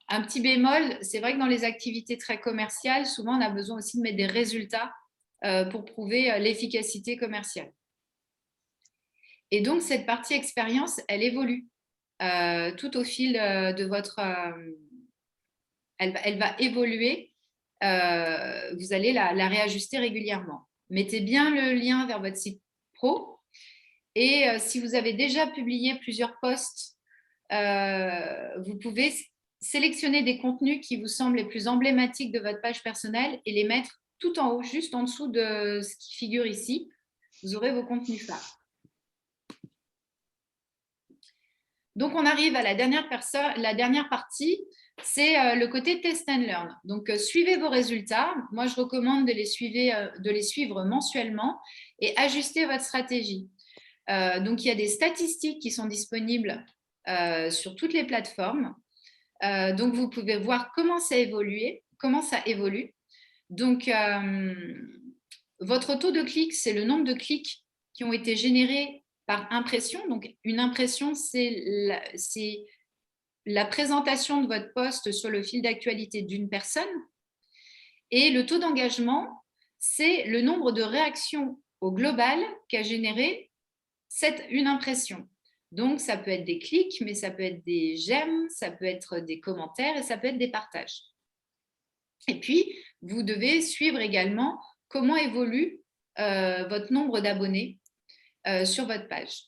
Un petit bémol, c'est vrai que dans les activités très commerciales, souvent on a besoin aussi de mettre des résultats pour prouver l'efficacité commerciale. Et donc, cette partie expérience, elle évolue tout au fil de votre... elle va évoluer. Vous allez la réajuster régulièrement. Mettez bien le lien vers votre site pro. Et si vous avez déjà publié plusieurs posts, vous pouvez sélectionner des contenus qui vous semblent les plus emblématiques de votre page personnelle et les mettre tout en haut, juste en dessous de ce qui figure ici. Vous aurez vos contenus phares. Donc, on arrive à la dernière partie, c'est le côté test and learn. Donc, suivez vos résultats. Moi, je recommande de les suivre mensuellement et ajuster votre stratégie. Donc, il y a des statistiques qui sont disponibles sur toutes les plateformes. Donc, vous pouvez voir comment ça évolue. Donc, votre taux de clic, c'est le nombre de clics qui ont été générés par impression. Donc, une impression, c'est la présentation de votre post sur le fil d'actualité d'une personne. Et le taux d'engagement, c'est le nombre de réactions au global qu'a généré une impression. Donc, ça peut être des clics, mais ça peut être des j'aime, ça peut être des commentaires et ça peut être des partages. Et puis, vous devez suivre également comment évolue votre nombre d'abonnés sur votre page.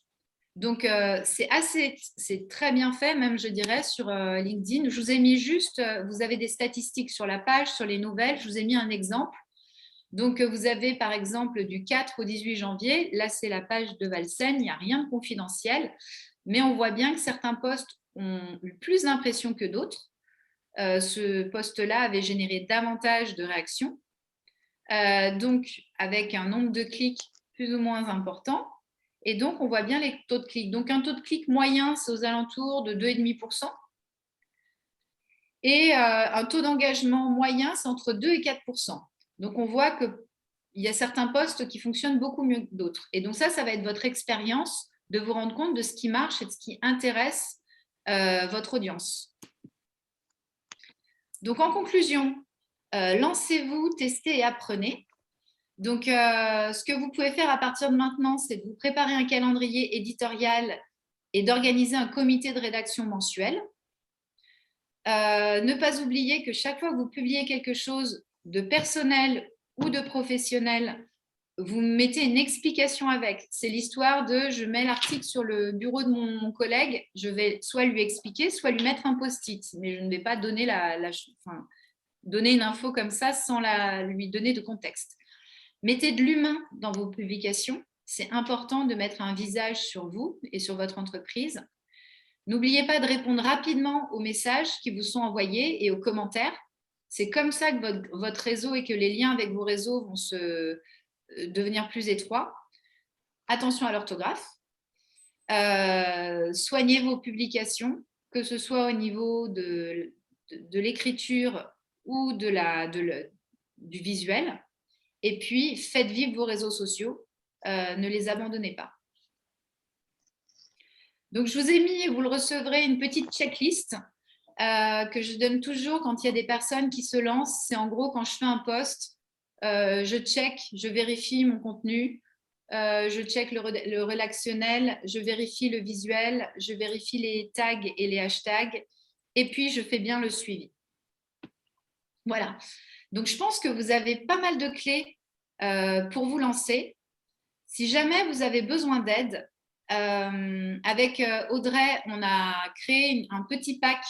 Donc, c'est très bien fait, même je dirais, sur LinkedIn. Je vous ai mis juste, vous avez des statistiques sur la page, sur les nouvelles. Je vous ai mis un exemple. Donc, vous avez par exemple du 4 au 18 janvier. Là, c'est la page de Valsen. Il n'y a rien de confidentiel. Mais on voit bien que certains posts ont eu plus d'impressions que d'autres. Ce post-là avait généré davantage de réactions. Donc, avec un nombre de clics plus ou moins important. Et donc, on voit bien les taux de clics. Donc, un taux de clic moyen, c'est aux alentours de 2,5%. Et un taux d'engagement moyen, c'est entre 2 et 4%. Donc, on voit qu'il y a certains posts qui fonctionnent beaucoup mieux que d'autres. Et donc, ça va être votre expérience de vous rendre compte de ce qui marche et de ce qui intéresse votre audience. Donc, en conclusion, lancez-vous, testez et apprenez. Donc, ce que vous pouvez faire à partir de maintenant, c'est de vous préparer un calendrier éditorial et d'organiser un comité de rédaction mensuel. Ne pas oublier que chaque fois que vous publiez quelque chose de personnel ou de professionnel, vous mettez une explication avec. C'est l'histoire de je mets l'article sur le bureau de mon collègue, je vais soit lui expliquer, soit lui mettre un post-it, mais je ne vais pas donner, donner une info comme ça sans lui donner de contexte. Mettez de l'humain dans vos publications. C'est important de mettre un visage sur vous et sur votre entreprise. N'oubliez pas de répondre rapidement aux messages qui vous sont envoyés et aux commentaires. C'est comme ça que votre réseau et que les liens avec vos réseaux vont devenir plus étroits. Attention à l'orthographe. Soignez vos publications, que ce soit au niveau de l'écriture ou du visuel. Et puis, faites vivre vos réseaux sociaux. Ne les abandonnez pas. Donc, je vous ai mis, vous le recevrez, une petite checklist que je donne toujours quand il y a des personnes qui se lancent. C'est en gros, quand je fais un post, je check, je vérifie mon contenu, je check le rédactionnel, je vérifie le visuel, je vérifie les tags et les hashtags, et puis je fais bien le suivi. Voilà. Donc, je pense que vous avez pas mal de clés pour vous lancer. Si jamais vous avez besoin d'aide, avec Audrey, on a créé un petit pack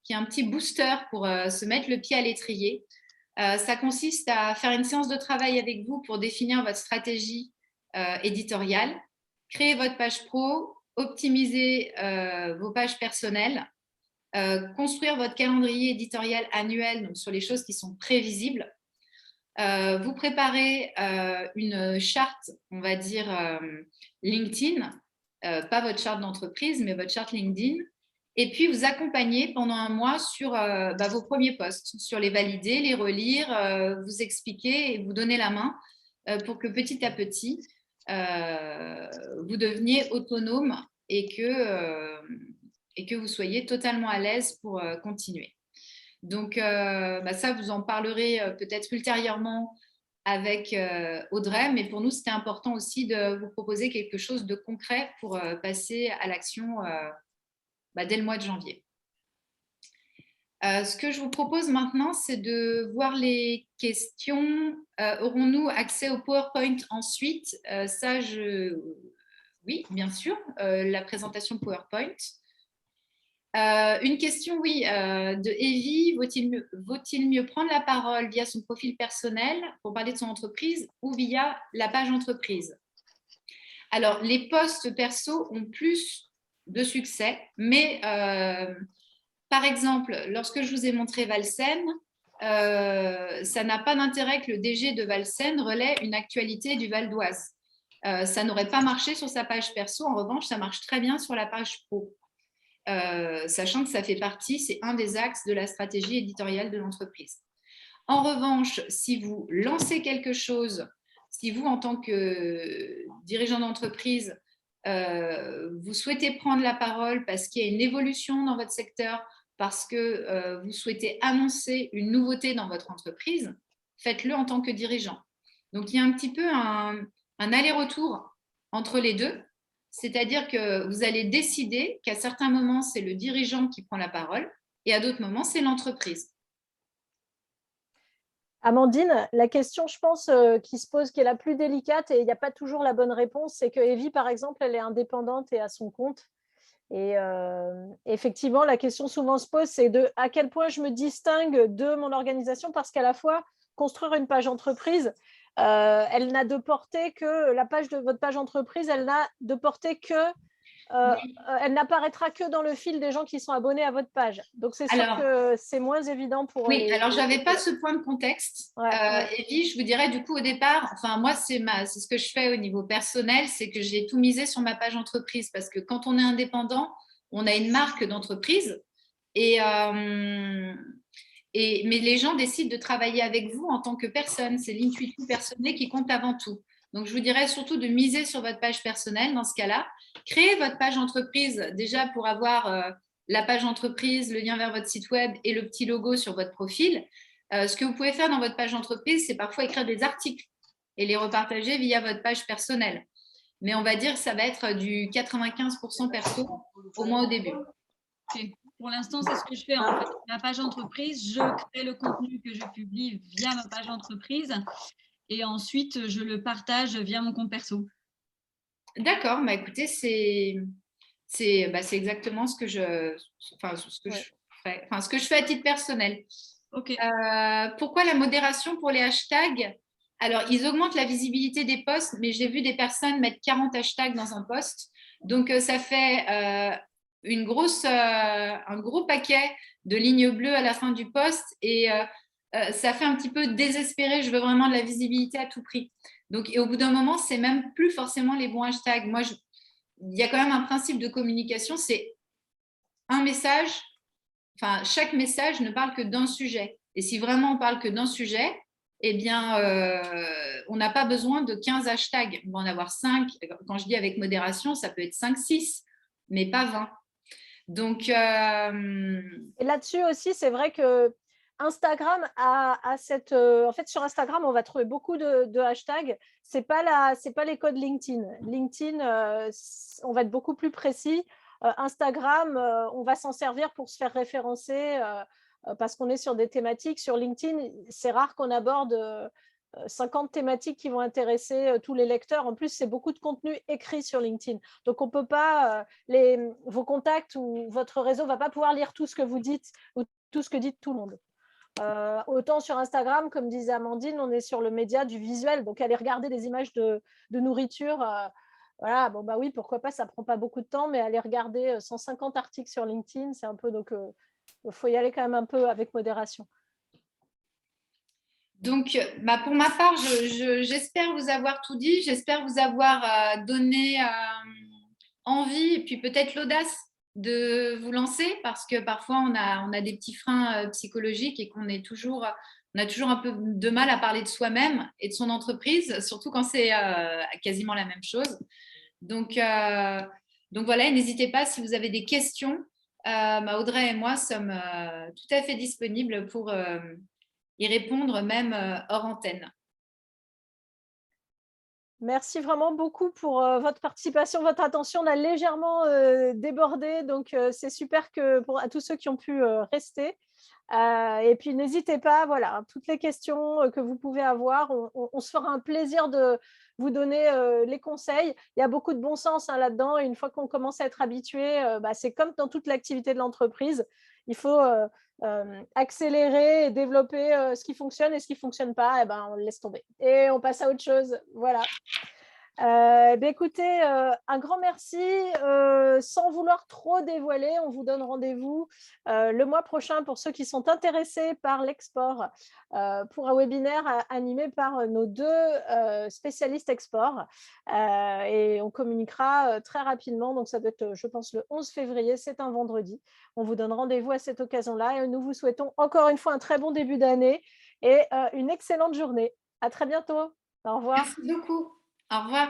qui est un petit booster pour se mettre le pied à l'étrier. Ça consiste à faire une séance de travail avec vous pour définir votre stratégie éditoriale, créer votre page pro, optimiser vos pages personnelles, construire votre calendrier éditorial annuel, donc sur les choses qui sont prévisibles. Vous préparez une charte, on va dire LinkedIn, pas votre charte d'entreprise, mais votre charte LinkedIn. Et puis, vous accompagnez pendant un mois sur vos premiers posts, sur les valider, les relire, vous expliquer et vous donner la main pour que petit à petit, vous deveniez autonome et que vous soyez totalement à l'aise pour continuer. Donc, ça, vous en parlerez peut-être ultérieurement avec Audrey, mais pour nous, c'était important aussi de vous proposer quelque chose de concret pour passer à l'action dès le mois de janvier. Ce que je vous propose maintenant, c'est de voir les questions. Aurons-nous accès au PowerPoint ensuite? Oui, bien sûr, la présentation PowerPoint. Une question, oui, de Evie. Vaut-il mieux prendre la parole via son profil personnel pour parler de son entreprise ou via la page entreprise? Alors, les posts perso ont plus de succès, mais par exemple, lorsque je vous ai montré Valsen, ça n'a pas d'intérêt que le DG de Valsen relaie une actualité du Val d'Oise. Ça n'aurait pas marché sur sa page perso. En revanche, ça marche très bien sur la page pro. Sachant que ça fait partie, c'est un des axes de la stratégie éditoriale de l'entreprise. En revanche, si vous lancez quelque chose, si vous, en tant que dirigeant d'entreprise, vous souhaitez prendre la parole parce qu'il y a une évolution dans votre secteur, parce que vous souhaitez annoncer une nouveauté dans votre entreprise, faites-le en tant que dirigeant. Donc, il y a un petit peu un aller-retour entre les deux. C'est-à-dire que vous allez décider qu'à certains moments, c'est le dirigeant qui prend la parole et à d'autres moments, c'est l'entreprise. Amandine, la question, je pense, qui se pose, qui est la plus délicate, et il n'y a pas toujours la bonne réponse, c'est que Evie, par exemple, elle est indépendante et à son compte. Et effectivement, la question souvent se pose, c'est de à quel point je me distingue de mon organisation, parce qu'à la fois, construire une page entreprise, elle n'a de portée que la page de votre page entreprise, elle n'a de portée que elle n'apparaîtra que dans le fil des gens qui sont abonnés à votre page. Donc, c'est sûr que c'est moins évident pour... Oui, alors je n'avais pas ce point de contexte. Evie, je vous dirais du coup au départ, enfin moi, c'est ce que je fais au niveau personnel, c'est que j'ai tout misé sur ma page entreprise parce que quand on est indépendant, on a une marque d'entreprise mais les gens décident de travailler avec vous en tant que personne. C'est l'intuition personnelle qui compte avant tout. Donc, je vous dirais surtout de miser sur votre page personnelle dans ce cas-là. Créez votre page entreprise déjà pour avoir la page entreprise, le lien vers votre site web et le petit logo sur votre profil. Ce que vous pouvez faire dans votre page entreprise, c'est parfois écrire des articles et les repartager via votre page personnelle. mais on va dire que ça va être du 95% perso, au moins au début. Ok. Pour l'instant, c'est ce que je fais en fait. Ma page entreprise, je crée le contenu que je publie via ma page entreprise et ensuite je le partage via mon compte perso. D'accord, bah écoutez, c'est exactement ce que je ferais, ce que je fais à titre personnel. Ok. Pourquoi la modération pour les hashtags? Alors, ils augmentent la visibilité des posts, mais j'ai vu des personnes mettre 40 hashtags dans un post. Donc, ça fait un gros paquet de lignes bleues à la fin du post et ça fait un petit peu désespéré. Je veux vraiment de la visibilité à tout prix. Donc, et au bout d'un moment, c'est même plus forcément les bons hashtags. Moi, il y a quand même un principe de communication, c'est un message, enfin, chaque message ne parle que d'un sujet. Et si vraiment on parle que d'un sujet, eh bien, on n'a pas besoin de 15 hashtags. On va en avoir 5. Quand je dis avec modération, ça peut être 5, 6, mais pas 20. Donc, Et là-dessus aussi, c'est vrai que Instagram a cette… en fait, sur Instagram, on va trouver beaucoup de hashtags. Ce n'est pas les codes LinkedIn. LinkedIn, on va être beaucoup plus précis. Instagram, on va s'en servir pour se faire référencer parce qu'on est sur des thématiques. Sur LinkedIn, c'est rare qu'on aborde 50 thématiques qui vont intéresser tous les lecteurs. En plus, c'est beaucoup de contenu écrit sur LinkedIn. Donc, on ne peut pas, vos contacts ou votre réseau ne va pas pouvoir lire tout ce que vous dites ou tout ce que dit tout le monde. Autant sur Instagram, comme disait Amandine, on est sur le média du visuel. Donc, aller regarder des images de nourriture, voilà, bon, bah oui, pourquoi pas, ça ne prend pas beaucoup de temps, mais aller regarder 150 articles sur LinkedIn, c'est un peu… Donc, il faut y aller quand même un peu avec modération. Donc, pour ma part, j'espère vous avoir tout dit. J'espère vous avoir donné envie et puis peut-être l'audace de vous lancer parce que parfois, on a des petits freins psychologiques et qu'on a toujours un peu de mal à parler de soi-même et de son entreprise, surtout quand c'est quasiment la même chose. Donc voilà, n'hésitez pas si vous avez des questions. Audrey et moi sommes tout à fait disponibles pour y répondre même hors antenne. Merci vraiment beaucoup pour votre participation, votre attention. On a légèrement débordé, donc c'est super à tous ceux qui ont pu rester. Et puis, n'hésitez pas, voilà, toutes les questions que vous pouvez avoir, on se fera un plaisir de vous donner les conseils. Il y a beaucoup de bon sens là-dedans. Et une fois qu'on commence à être habitué, c'est comme dans toute l'activité de l'entreprise. Il faut accélérer et développer ce qui fonctionne et ce qui ne fonctionne pas, on le laisse tomber. Et on passe à autre chose. Voilà. Écoutez, un grand merci. Sans vouloir trop dévoiler, on vous donne rendez-vous le mois prochain pour ceux qui sont intéressés par l'export pour un webinaire animé par nos deux spécialistes export. Et on communiquera très rapidement. Donc, ça doit être, je pense, le 11 février. C'est un vendredi. On vous donne rendez-vous à cette occasion-là. Et nous vous souhaitons encore une fois un très bon début d'année et une excellente journée. À très bientôt. Au revoir. Merci beaucoup. Au revoir.